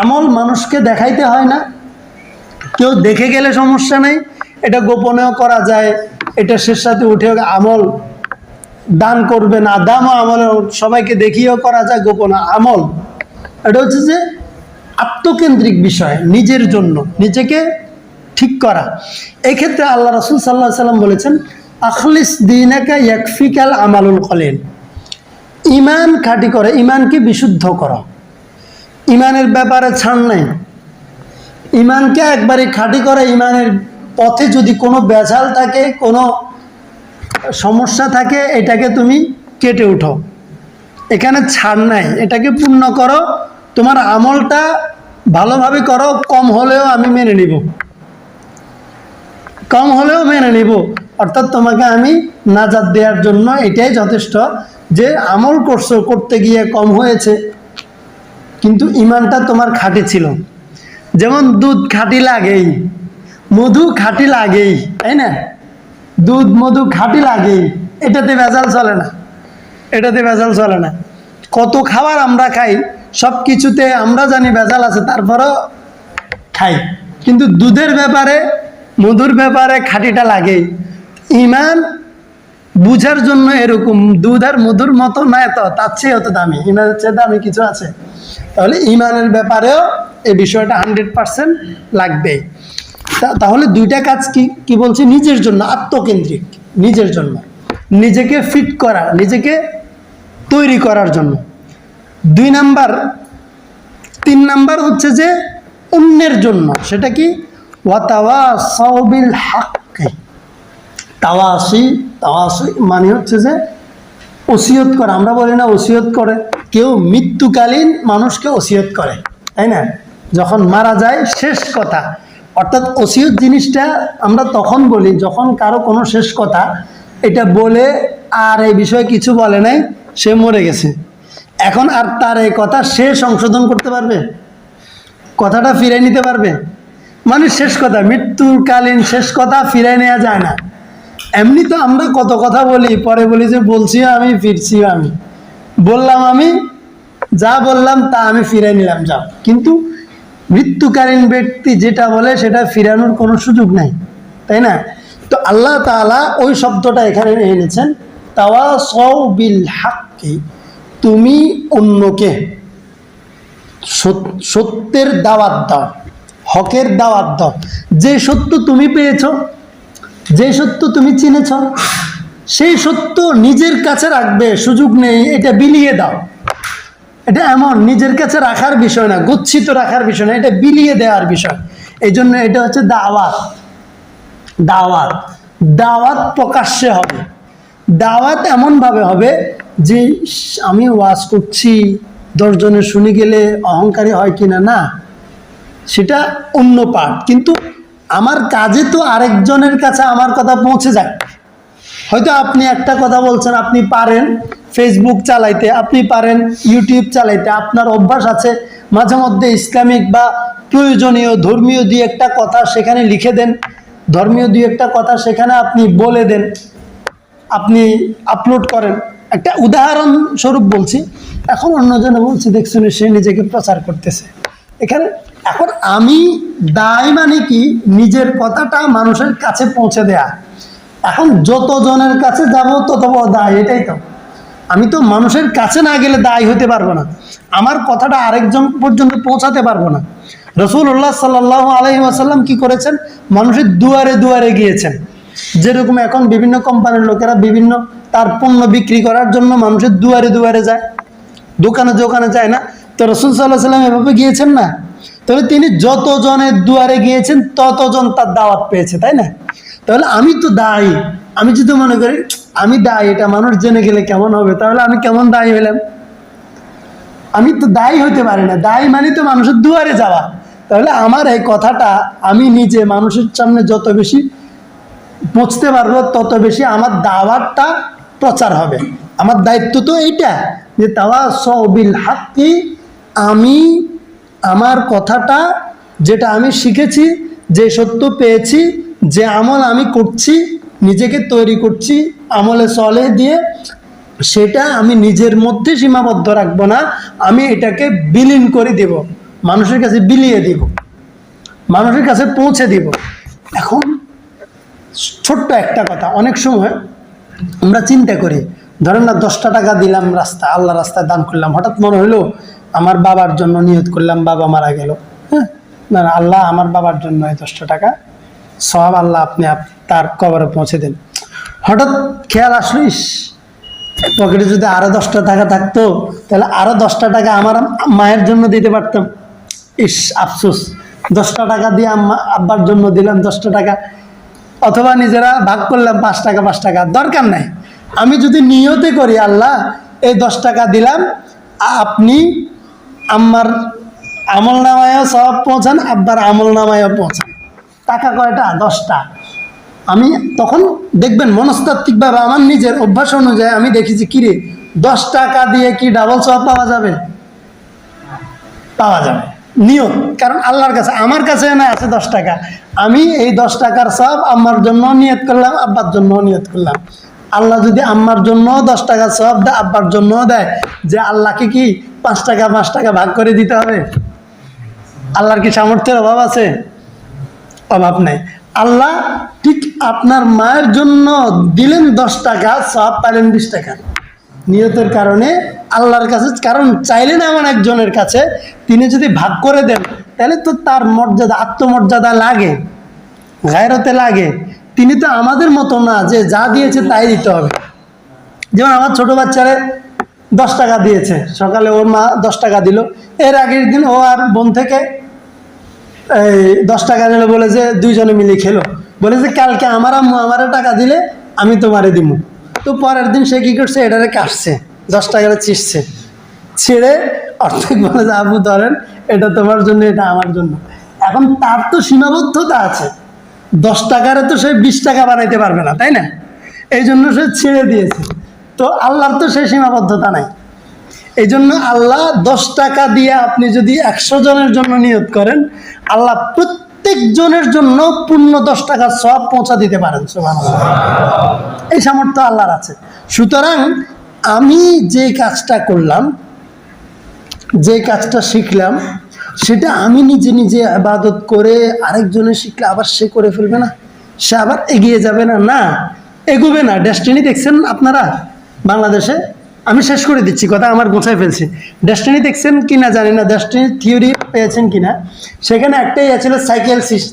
আমল মানুষকে দেখাইতে হয় না, কেউ দেখে গেলে সমস্যা নেই, এটা গোপনেও করা যায়। এটা শেষ সাথে উঠে আমল দান করবে না, দামও আমল সবাইকে দেখিয়েও করা যায়, গোপন আমল। এটা হচ্ছে যে আত্মকেন্দ্রিক বিষয়, নিজের জন্য নিজেকে ঠিক করা। এই ক্ষেত্রে আল্লাহ রাসূল সাল্লাল্লাহু আলাইহি ওয়াসাল্লাম বলেছেন আখলিস দীনাকা ইয়াকফিকাল আমালুল কলিল, ইমান খাঁটি করে, ইমানকে বিশুদ্ধ করো। ইমানের ব্যাপারে ছাড় নাই, ইমানকে একবারে খাঁটি করে। ইমানের পথে যদি কোনো বেজাল থাকে, কোনো সমস্যা থাকে, এটাকে তুমি কেটে উঠো, এখানে ছাড় নাই। এটাকে পূর্ণ করো, তোমার আমলটা ভালোভাবে করো, কম হলেও আমি মেনে নিব, কম হলেও মেনে নিব। অর্থাৎ তোমাকে আমি নাজাত দেওয়ার জন্য এটাই যথেষ্ট যে আমল করছো, করতে গিয়ে কম হয়েছে, কিন্তু ইমানটা তোমার খাঁটি ছিল। যেমন দুধ খাঁটি লাগেই, মধু খাঁটি লাগেই, তাই না? দুধ মধু খাঁটি লাগেই, এটাতে ভেজাল চলে না, এটাতে ভেজাল চলে না। কত খাবার আমরা খাই, সব কিছুতে আমরা জানি ভেজাল আছে, তারপরেও খাই, কিন্তু দুধের ব্যাপারে, মধুর ব্যাপারে খাঁটিটা লাগেই। ইমান বুঝার জন্য এরকম, দুধ আর মধুর মতো নয়, তো তার চেয়ে অত দামি, ইমানের চেয়ে দামি কিছু আছে? তাহলে ইমানের ব্যাপারেও এই বিষয়টা 100% লাগবে। তাহলে দুইটা কাজ কি কি বলছি? নিজের জন্য, আত্মকেন্দ্রিক, নিজের জন্য, নিজেকে ফিট করা, নিজেকে তৈরি করার জন্য 2 নাম্বার। 3 নাম্বার হচ্ছে যে অন্যের জন্য, সেটা কি? ওয়াতাওয়াসাউ বিল হাক্কি। তাওয়াসি, তাওয়াসি মানে হচ্ছে যে ওসিয়ত করা। আমরা বলি না ওসিয়ত করে, কেউ মৃত্যুকালীন মানুষকে ওসিয়ত করে, তাই না? যখন মারা যায় শেষ কথা। অর্থাৎ ওসিয়ত জিনিসটা আমরা তখন বলি যখন কারো কোনো শেষ কথা এটা বলে আর এই বিষয়ে কিছু বলে নাই, সে মরে গেছে, এখন আর তার এই কথা সে সংশোধন করতে পারবে, কথাটা ফিরিয়ে নিতে পারবে? মানে শেষ কথা, মৃত্যুকালীন শেষ কথা ফিরিয়ে নেওয়া যায় না। এমনি তো আমরা কত কথা বলি, পরে বলি যে বলছিও আমি, ফিরছিও আমি, বললাম আমি, যা বললাম তা আমি ফিরে নিলাম, যাও। কিন্তু মৃত্যুকালীন ব্যক্তি যেটা বলে সেটা ফিরানোর কোনো সুযোগ নাই, তাই না? তো আল্লাহ তাআলা ওই শব্দটা এখানে এনেছেন, তাওয়াসাউ বিল হাক্কি। তুমি অন্যকে সত্যের দাওয়াত দাও, হকের দাওয়াত দাও। যে সত্য তুমি পেয়েছো, যে সত্য তুমি চিনেছ, সেই সত্য নিজের কাছে রাখবে সুযোগ নেই, এটা বিলিয়ে দাও। এটা এমন নিজের কাছে রাখার বিষয় না, গচ্ছিত রাখার বিষয় না, এটা বিলিয়ে দেওয়ার বিষয়। এই জন্য এটা হচ্ছে দাওয়াত। দাওয়াত, দাওয়াত প্রকাশ্যে হবে। দাওয়াত এমনভাবে হবে যে আমি ওয়াজ করছি, 10 জনের শুনে গেলে অহংকারী হয় কিনা, না, সেটা অন্য পার্ট। কিন্তু আমার কাজে তো আরেকজনের কাছে আমার কথা পৌঁছে যায়। হয়তো আপনি একটা কথা বলছেন, আপনি পারেন ফেসবুক চালাইতে, আপনি পারেন ইউটিউব চালাইতে, আপনার অভ্যাস আছে মাঝে মধ্যে ইসলামিক বা প্রয়োজনীয় ধর্মীয় 2-1টা কথা সেখানে লিখে দেন, ধর্মীয় 2-1টা কথা সেখানে আপনি বলে দেন, আপনি আপলোড করেন। একটা উদাহরণস্বরূপ বলছি, এখন অন্যজনে বলছি দেখছেন সে নিজেকে প্রচার করতেছে এখানে। এখন আমি দায় মানে কি? নিজের কথাটা মানুষের কাছে পৌঁছে দেয়া। এখন যত জনের কাছে যাব তত বড় দায়, এটাই তো। আমি তো মানুষের কাছে না গেলে দায়ী হতে পারবো না, আমার কথাটা আরেকজন পর্যন্ত পৌঁছাতে পারবো না। রাসূলুল্লাহ সাল্লাল্লাহু আলাইহি ওয়াসাল্লাম কি করেছেন? মানুষের দুয়ারে দুয়ারে গিয়েছেন। যেরকম এখন বিভিন্ন কোম্পানির লোকেরা বিভিন্ন তার পণ্য বিক্রি করার জন্য মানুষের দুয়ারে দুয়ারে যায়, দোকানে দোকানে যায় না? তো রাসূল সাল্লাল্লাহু আলাইহি ওয়াসাল্লাম এভাবে গিয়েছেন না? তাহলে তিনি যতজনের দুয়ারে গিয়েছেন ততজন তার দাওয়াত পেয়েছে, তাই না? তাহলে আমি তো দায়ী। আমি যদি মনে করি আমি দায়ী, এটা মানুষ জেনে গেলে কেমন হবে, তাহলে আমি কেমন দায়ী হইলাম? আমি তো দায়ী হইতে পারি না। দায়ী মানে তো মানুষের দুয়ারে যাওয়া। তাহলে আমার এই কথাটা আমি নিজে মানুষের সামনে যত বেশি পৌঁছতে পারবো তত বেশি আমার দাওয়াতটা প্রচার হবে। আমার দায়িত্ব তো এইটা যে তাওয়াসাউ বিল হাক্কি, আমি আমার কথাটা যেটা আমি শিখেছি, যে সত্য পেয়েছি, যে আমল আমি করছি, নিজেকে তৈরি করছি আমলে সলেহ দিয়ে, সেটা আমি নিজের মধ্যে সীমাবদ্ধ রাখবো না, আমি এটাকে বিলীন করে দেব, মানুষের কাছে বিলিয়ে দিব, মানুষের কাছে পৌঁছে দিব। এখন ছোট্ট একটা কথা, অনেক সময় আমরা চিন্তা করি, ধরেন না 10টা টাকা দিলাম রাস্তা, আল্লাহ রাস্তায় দান করলাম, হঠাৎ মনে হলো আমার বাবার জন্য নিয়ত করলাম, বাবা মারা গেল, হ্যাঁ, না আল্লাহ আমার বাবার জন্য এই 10টা টাকা সওয়াব আল্লাহ আপনি তার কবরে পৌঁছে দেন। হঠাৎ খেয়াল আসলো, ইস পকেটে যদি আরো 10টা টাকা থাকতো তাহলে আরো 10টা টাকা আমার মায়ের জন্য দিতে পারতাম। ইস আফসোস, 10টা টাকা দিয়ে আব্বার জন্য দিলাম 10টা টাকা, অথবা নিজেরা ভাগ করলাম 5 টাকা 5 টাকা, দরকার নাই। আমি যদি নিয়তে করি আল্লাহ এই 10 টাকা দিলাম, আপনি আমার আমল নামায়ও সব পৌঁছান, আব্বার আমল নামায়ও পৌঁছান। টাকা কয়টা? 10টা। আমি তখন দেখবেন মনস্তাত্ত্বিকভাবে আমার নিজের অভ্যাস অনুযায়ী আমি দেখেছি কিরে 10 টাকা দিয়ে কি ডাবল সওয়াব পাওয়া যাবে? পাওয়া যাবে। নিয়ত, কারণ আল্লাহর কাছে, আমার কাছে না আছে 10 টাকা, আমি এই 10 টাকার সওয়াব আম্মার জন্য নিয়ত করলাম, আব্বার জন্য নিয়ত করলাম। আল্লাহ যদি আম্মার জন্য 10 টাকার সওয়াব দেয়, আব্বার জন্য দেয়, যে আল্লাহকে কি 5 টাকা 5 টাকা ভাগ করে দিতে হবে? আল্লাহর কি সামর্থ্যের অভাব আছে? অভাব নাই। আল্লাহ ঠিক আপনার মায়ের জন্য দিলেন 10 টাকা, সওয়াব পাইলেন 20 টাকা নিয়তের কারণে আল্লাহর কাছে। কারণ চাইলেন এমন একজনের কাছে, তিনি যদি ভাগ করে দেন তাহলে তো তার মর্যাদা, আত্মমর্যাদা লাগে, গায়রতে লাগে। তিনি তো আমাদের মতো না যে যা দিয়েছে তাই দিতে হবে। যেমন আমার ছোট বাচ্চারে 10 টাকা দিয়েছে, সকালে ওর মা 10 টাকা দিল, এর আগের দিন ও আর বোন থেকে এই 10 টাকা নিল, বলে যে দুইজনে মিলে খেলো, বলে যে কালকে আমার আম্মু আমারে টাকা দিলে আমি তোমারে দিব। তো পরের দিন সে কি করছে, এটারে কাটছে, 10 টাকাটা চিড়ছে, ছিঁড়ে অর্ধেক বলে যে আবু ধরেন, এটা তোমার জন্য, এটা আমার জন্য। এখন তার তো সীমাবদ্ধতা আছে, 10 টাকারে তো সে 20 টাকা বানাইতে পারবে না, তাই না? এই জন্য সে ছিঁড়ে দিয়েছে। তো আল্লাহর তো সেই সীমাবদ্ধতা নাই। এই জন্য আল্লাহ 10 টাকা দিয়ে আপনি যদি 100 জনের জন্য নিয়ত করেন, আল্লাহ প্রত্যেক জনের জন্য পূর্ণ 10 টাকার সওয়াব পৌঁছা দিতে পারেন। সুবহানাল্লাহ, এই সামর্থ্য আল্লাহর আছে। সুতরাং আমি যে কাজটা করলাম, যে কাজটা শিখলাম, সেটা আমি নিজে নিজে ইবাদত করে আরেকজনের শিখলে আবার সে করে ফেলবে না, সে আবার এগিয়ে যাবে না, না এগোবে না। ডেস্টিনি দেখছেন আপনারা বাংলাদেশে? আমি শেষ করে দিচ্ছি কথা, আমার গোছায় ফেলছি। ডেস্টিনি দেখছেন কিনা জানি না, ডেস্টিনি থিওরি পেয়েছেন কিনা। সেখানে একটাই ছিল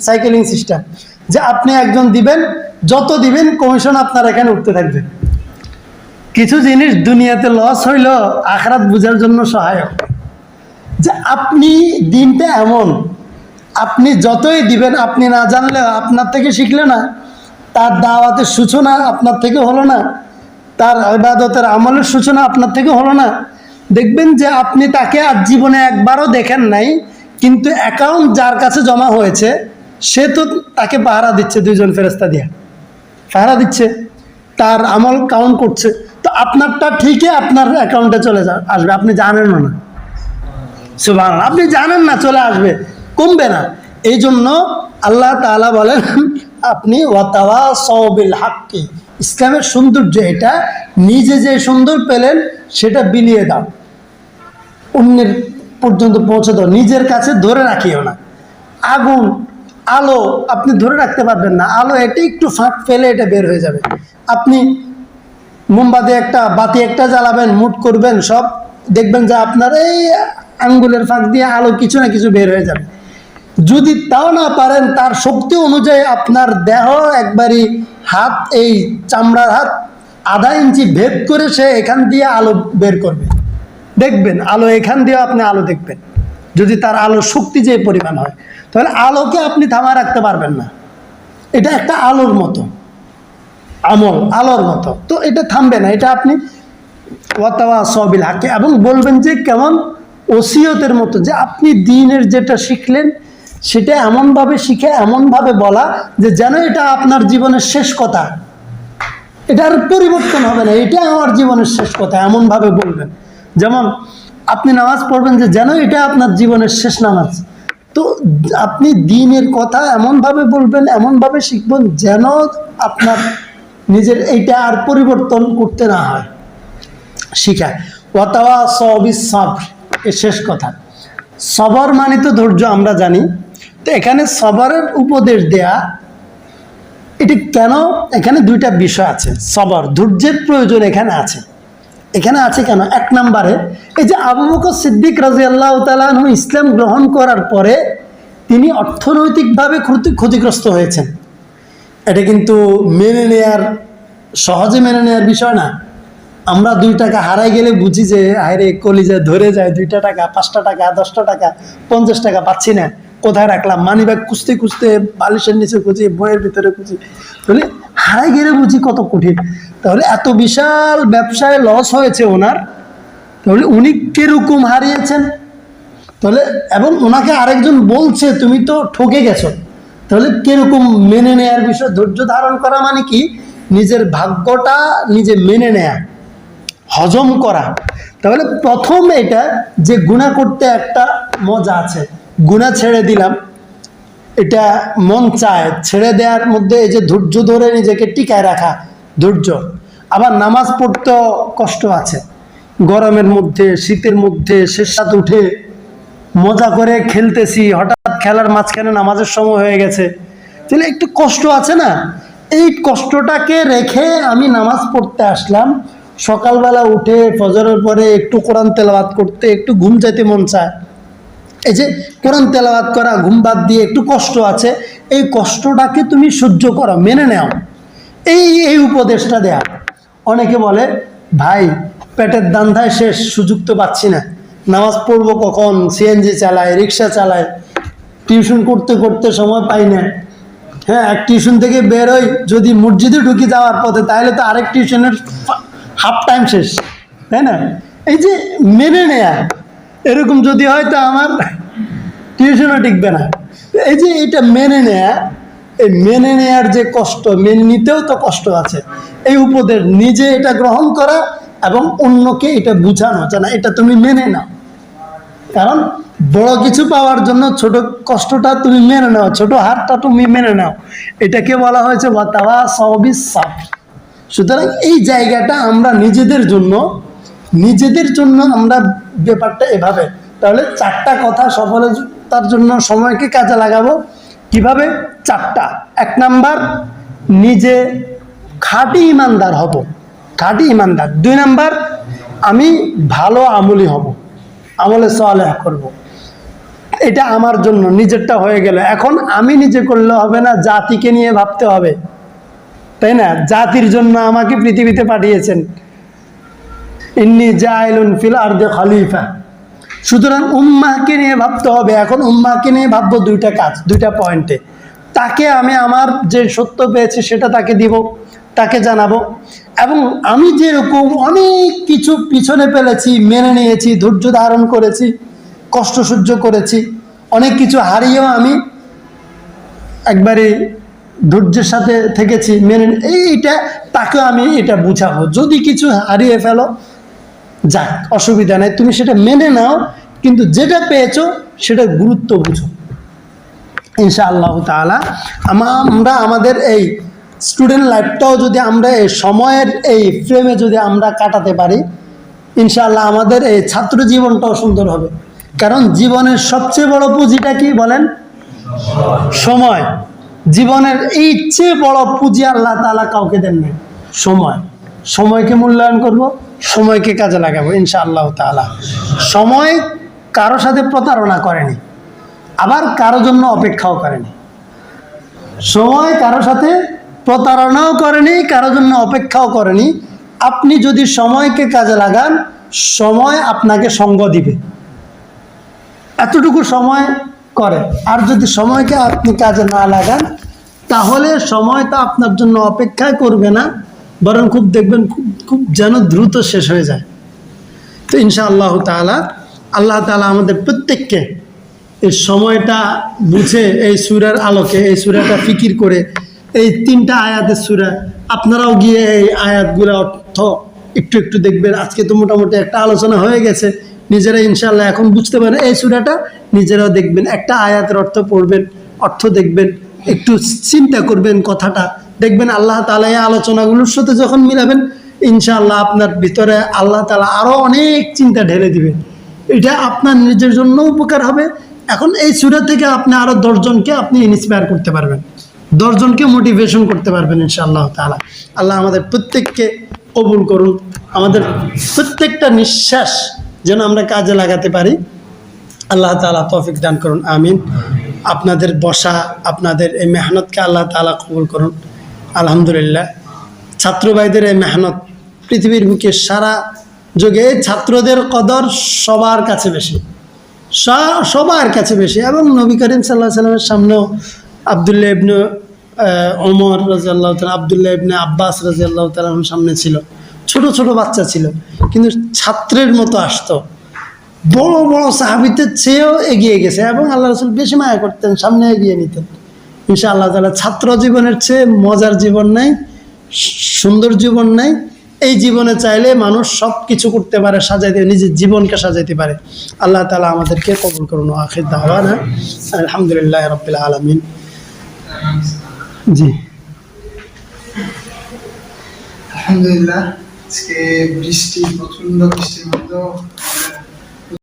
সাইকেলিং সিস্টেম, যে আপনি একজন দিবেন, যত দিবেন কমিশন আপনার এখানে উঠতে থাকবে। কিছু জিনিস দুনিয়াতে লস হইল আখিরাত বুঝার জন্য সহায়ক। যে আপনি দিনটা এমন, আপনি যতই দিবেন, আপনি না জানলেও আপনার থেকে শিখলে না, তার দাওয়াতের সূচনা আপনার থেকে হলো না, তার ইবাদতের আমলের সূচনা আপনার থেকে হলো না, দেখবেন যে আপনি তাকে আজ জীবনে একবারও দেখেন নাই, কিন্তু অ্যাকাউন্ট যার কাছে জমা হয়েছে সে তো তাকে পাহারা দিচ্ছে, 2 জন ফেরেশতা দিয়ে পাহারা দিচ্ছে, তার আমল কাউন্ট করছে। তো আপনারটা ঠিকই আপনার অ্যাকাউন্টে চলে আসবে, আপনি জানেনও না। সুবহানাল্লাহ, আপনি জানেন না, চলে আসবে, কমবে না। এই জন্য আল্লাহ তাআলা বলেন, আপনি ওয়াতাওয়াসাউ বিল হাক্কি, ইসলামের সৌন্দর্য এটা, নিজে যে সুন্দর পেলেন সেটা বিলিয়ে দাও, অন্যের পর্যন্ত পৌঁছে দাও, নিজের কাছে ধরে রাখিও না। আগুন, আলো আপনি ধরে রাখতে পারবেন না, আলো এটা একটু ফাঁক ফেলে এটা বের হয়ে যাবে। আপনি মোমবাতি একটা বাতি একটা জ্বালাবেন, মুট করবেন, সব দেখবেন যে আপনার এই আঙ্গুলের ফাঁক দিয়ে আলো কিছু না কিছু বের হয়ে যাবে। যদি তাও না পারেন, তার শক্তি অনুযায়ী আপনার দেহ একবারই হাত, এই চামড়ার হাত আধা ইঞ্চি ভেদ করে সে এখান দিয়ে আলো বের করবে, দেখবেন আলো এখান দিয়ে আপনি আলো দেখবেন। যদি তার আলোর শক্তি যে পরিমাণ হয়, তাহলে আলোকে আপনি থামায় রাখতে পারবেন না। এটা একটা আলোর মতো, আমল আলোর মতো, তো এটা থামবে না। এটা আপনি ওয়াতাওয়াসাউ বিল হাক্কি, এবং বলবেন যে কেমন ওসিয়তের মতো, যে আপনি দ্বীনের যেটা শিখলেন সেটা এমনভাবে শিখে এমনভাবে বলা যে যেন এটা আপনার জীবনের শেষ কথা, এটার পরিবর্তন হবে না, এটা আমার জীবনের শেষ কথা, এমনভাবে বলবেন। যেমন আপনি নামাজ পড়বেন, যে যেন এটা আপনার জীবনের শেষ নামাজ। তো আপনি দ্বীনের কথা এমনভাবে বলবেন, এমনভাবে শিখবেন যেন আপনার নিজের এইটা আর পরিবর্তন করতে না হয়। শিখায় ওয়াতাওয়াসাউ বিস সাবর, এর শেষ কথা। সবর মানে তো ধৈর্য, আমরা জানি। তো এখানে সবরের উপদেশ দেয়া, এটি কেন? এখানে 2টা বিষয় আছে। সবর, ধৈর্যের প্রয়োজন এখানে আছে। এখানে আছে কেন? 1 নম্বরে, এই যে আবু বকর সিদ্দিক রাদিয়াল্লাহু তাআলা আনহু ইসলাম গ্রহণ করার পরে তিনি অর্থনৈতিকভাবে ক্ষতিগ্রস্ত হয়েছেন। এটা কিন্তু মেনে নেয়ার, সহজে মেনে নেয়ার বিষয় না। আমরা 2 টাকা হারাই গেলে বুঝি যে আরে কলিজা ধরে যায়, 2টা টাকা, 5টা টাকা, 10টা টাকা, 50 টাকা পাচ্ছি না, কোথায় রাখলাম, মানি ব্যাগ খুঁজতে খুঁজতে বালিশের নিচে খুঁজি, বইয়ের ভিতরে খুঁজি, তাহলে হারাই গেলে বুঝি কত কঠিন। তাহলে এত বিশাল ব্যবসায় লস হয়েছে ওনার, তাহলে উনি কিরকম হারিয়েছেন, তাহলে এবং ওনাকে আরেকজন বলছে তুমি তো ঠকে গেছো, তাহলে কিরকম মেনে নেয়ার বিষয়, ধৈর্য ধারণ করা মানে কি নিজের ভাগ্যটা নিজে মেনে নেয়া, হজম করা। তাহলে প্রথম এটা যে গুনাহ করতে একটা মজা আছে, গুনাহ ছেড়ে দিলাম, এটা মন চায় ছেড়ে দেওয়ার মধ্যে এই যে ধৈর্য ধরে নিজেকে টিকায় রাখা, ধৈর্য। আবার নামাজ পড়তেও কষ্ট আছে, গরমের মধ্যে, শীতের মধ্যে, শেষ রাত উঠে মজা করে খেলতেছি, হঠাৎ খেলার মাঝখানে নামাজের সময় হয়ে গেছে, তাহলে একটু কষ্ট আছে না। এই কষ্টটাকে রেখে আমি নামাজ পড়তে আসলাম, সকালবেলা উঠে ফজরের পরে একটু কোরআন তেলাওয়াত করতে, একটু ঘুম যাইতে মন চায়, এই যে কোরআন তেলাওয়াত করা, ঘুম বাদ দিয়ে একটু কষ্ট আছে, এই কষ্টটাকে তুমি সহ্য করো, মেনে নাও, এই উপদেশটা দেয়া। অনেকে বলে ভাই পেটের দান্ধায় শেষ, সুযোগ তো পাচ্ছি না, নামাজ পড়বো কখন, সিএনজি চালায়, রিক্সা চালায়, টিউশন করতে করতে সময় পাই না, হ্যাঁ এক টিউশন থেকে বেরোই যদি মসজিদে ঢুকে যাওয়ার পথে, তাহলে তো আরেক টিউশনের হাফ টাইম শেষ, তাই না। এই যে মেনে নেয়া, এরকম যদি হয় তো আমার টিউশনও টিকবে না। এই যে এটা মেনে নেয়া, এই মেনে নেয়ার যে কষ্ট, মেনে নিতেও তো কষ্ট আছে, এই উপদেশ নিজে এটা গ্রহণ করা এবং অন্যকে এটা বুঝানো যে না এটা তুমি মেনে নাও, কারণ বড় কিছু পাওয়ার জন্য ছোট কষ্টটা তুমি মেনে নাও, ছোট হারটা তুমি মেনে নাও, এটাকে বলা হয়েছে ওয়াতাওয়াসাউ বিস সাবর। সুতরাং এই জায়গাটা আমরা নিজেদের জন্য আমরা ব্যাপারটা এভাবে, তাহলে 4টা কথা সফলতার জন্য সময়কে কাজে লাগাবো কিভাবে, 4টা। 1 নাম্বার নিজে খাঁটি ইমানদার হব, খাঁটি ইমানদার। 2 নাম্বার আমি ভালো আমলি হব, আমলে সালেহ করব, এটা আমার জন্য নিজেরটা হয়ে গেল। এখন আমি নিজে করলে হবে না, জাতিকে নিয়ে ভাবতে হবে, তাই না। জাতির জন্য আমাকে পৃথিবীতে পাঠিয়েছেন, ইন্নী জাইলুন ফিল আরদি খলিফা, সুতরাং উম্মাহকে নিয়ে ভাবতে হবে। এখন উম্মাহকে নিয়ে ভাববো 2টা কাজ, 2টা পয়েন্টে। তাকে আমি আমার যে সত্য পেয়েছি সেটা তাকে দিব, তাকে জানাবো, এবং আমি যেরকম অনেক কিছু পিছনে ফেলেছি, মেনে নিয়েছি, ধৈর্য ধারণ করেছি, কষ্ট সহ্য করেছি, অনেক কিছু হারিয়েও আমি একবারে ধৈর্যের সাথে থেকেছি, মেনে এইটা তাকে আমি এটা বুঝাবো। যদি কিছু হারিয়ে ফেলো যাক অসুবিধা নেই, তুমি সেটা মেনে নাও, কিন্তু যেটা পেয়েছো সেটার গুরুত্ব বুঝো। ইনশাআল্লাহ তাআলা আমরা আমাদের এই স্টুডেন্ট লাইফটাও যদি আমরা এই সময়ের এই ফ্রেমে যদি আমরা কাটাতে পারি, ইনশাআল্লাহ আমাদের এই ছাত্র জীবনটাও সুন্দর হবে। কারণ জীবনের সবচেয়ে বড় পুঁজিটা কি বলেন? সময়। জীবনের এই চেয়ে বড় পুঁজি আল্লাহ তাআলা কাউকে দেন না, সময়। সময়কে মূল্যায়ন করব, সময়কে কাজে লাগাবো ইনশাআল্লাহ তাআলা। সময় কারো সাথে প্রতারণা করেনি, আবার কারো জন্য অপেক্ষাও করেনি। সময় কারো সাথে প্রতারণাও করেনি, কারো জন্য অপেক্ষাও করেনি। আপনি যদি সময়কে কাজে লাগান, সময় আপনাকে সঙ্গ দিবে, এতটুকু সময় করে। আর যদি সময়কে আপনি কাজে না লাগান, তাহলে সময় তো আপনার জন্য অপেক্ষাই করবে না, বরং খুব দেখবেন খুব যেন দ্রুত শেষ হয়ে যায়। তো ইনশাআল্লাহ তাআলা আল্লাহ তাআলা আমাদের প্রত্যেককে এই সময়টা বুঝে, এই সূরার আলোকে, এই সূরাটা ফিকির করে, এই 3টা আয়াতের সূরা, আপনারাও গিয়ে এই আয়াতগুলো অর্থ একটু একটু দেখবেন। আজকে তো মোটামুটি একটা আলোচনা হয়ে গেছে, নিজেরা ইনশাআল্লাহ এখন বুঝতে পারেন এই সূরাটা, নিজেরাও দেখবেন, একটা আয়াতের অর্থ পড়বেন, অর্থ দেখবেন, একটু চিন্তা করবেন কথাটা, দেখবেন আল্লাহ তাআলা এই আলোচনাগুলোর সাথে যখন মিলাবেন, ইনশাআল্লাহ আপনার ভিতরে আল্লাহ তাআলা আরও অনেক চিন্তা ঢেলে দিবেন। এটা আপনার নিজের জন্য উপকার হবে। এখন এই সূরা থেকে আপনি আরও 10 জনকে আপনি ইন্সপায়ার করতে পারবেন, 10 জনকে মোটিভেশন করতে পারবেন ইনশাআল্লাহ তাআলা। আল্লাহ আমাদের প্রত্যেককে কবুল করুন, আমাদের প্রত্যেকটা নিঃশ্বাস যেন আমরা কাজে লাগাতে পারি। আল্লাহ তাআলা তৌফিক দান করুন, আমিন। আপনাদের বসা, আপনাদের এই মেহনতকে আল্লাহ তাআলা কবুল করুন। আলহামদুলিল্লাহ, ছাত্র ভাইদের এই মেহনত পৃথিবীর বুকে সারা যুগে ছাত্রদের কদর সবার কাছে বেশি, সবার কাছে বেশি। এবং নবী করিম সাল্লাল্লাহু আলাইহি সাল্লামের সামনেও আব্দুল্লাহ ইবনে ওমর রাদিয়াল্লাহু তাআলা, আব্দুল্লাহ ইবনে আব্বাস রাদিয়াল্লাহু তাআলার সামনে ছিল, ছোট ছোট বাচ্চা ছিল, কিন্তু ছাত্রের মতো আসতো, বড় বড় সাহাবীদের চেয়েও এগিয়ে গেছে। এবং আল্লাহ রাসূল বেশি মায়া করতেন, সামনে এগিয়ে নিতেন। ইনশাআল্লাহ তাআলা ছাত্র জীবনের চেয়ে মজার জীবন নাই, সুন্দর জীবন নাই। এই জীবনে চাইলে মানুষ সব কিছু করতে পারে, সাজাইতে, নিজের জীবনকে সাজাইতে পারে। আল্লাহ তাআলা আমাদেরকে কবুল করুন। আখির দাওয়ানা আলহামদুলিল্লাহি রাব্বিল আলামিন। জি, আলহামদুলিল্লাহ। আজকে বৃষ্টি, প্রচন্ড বৃষ্টির মধ্যে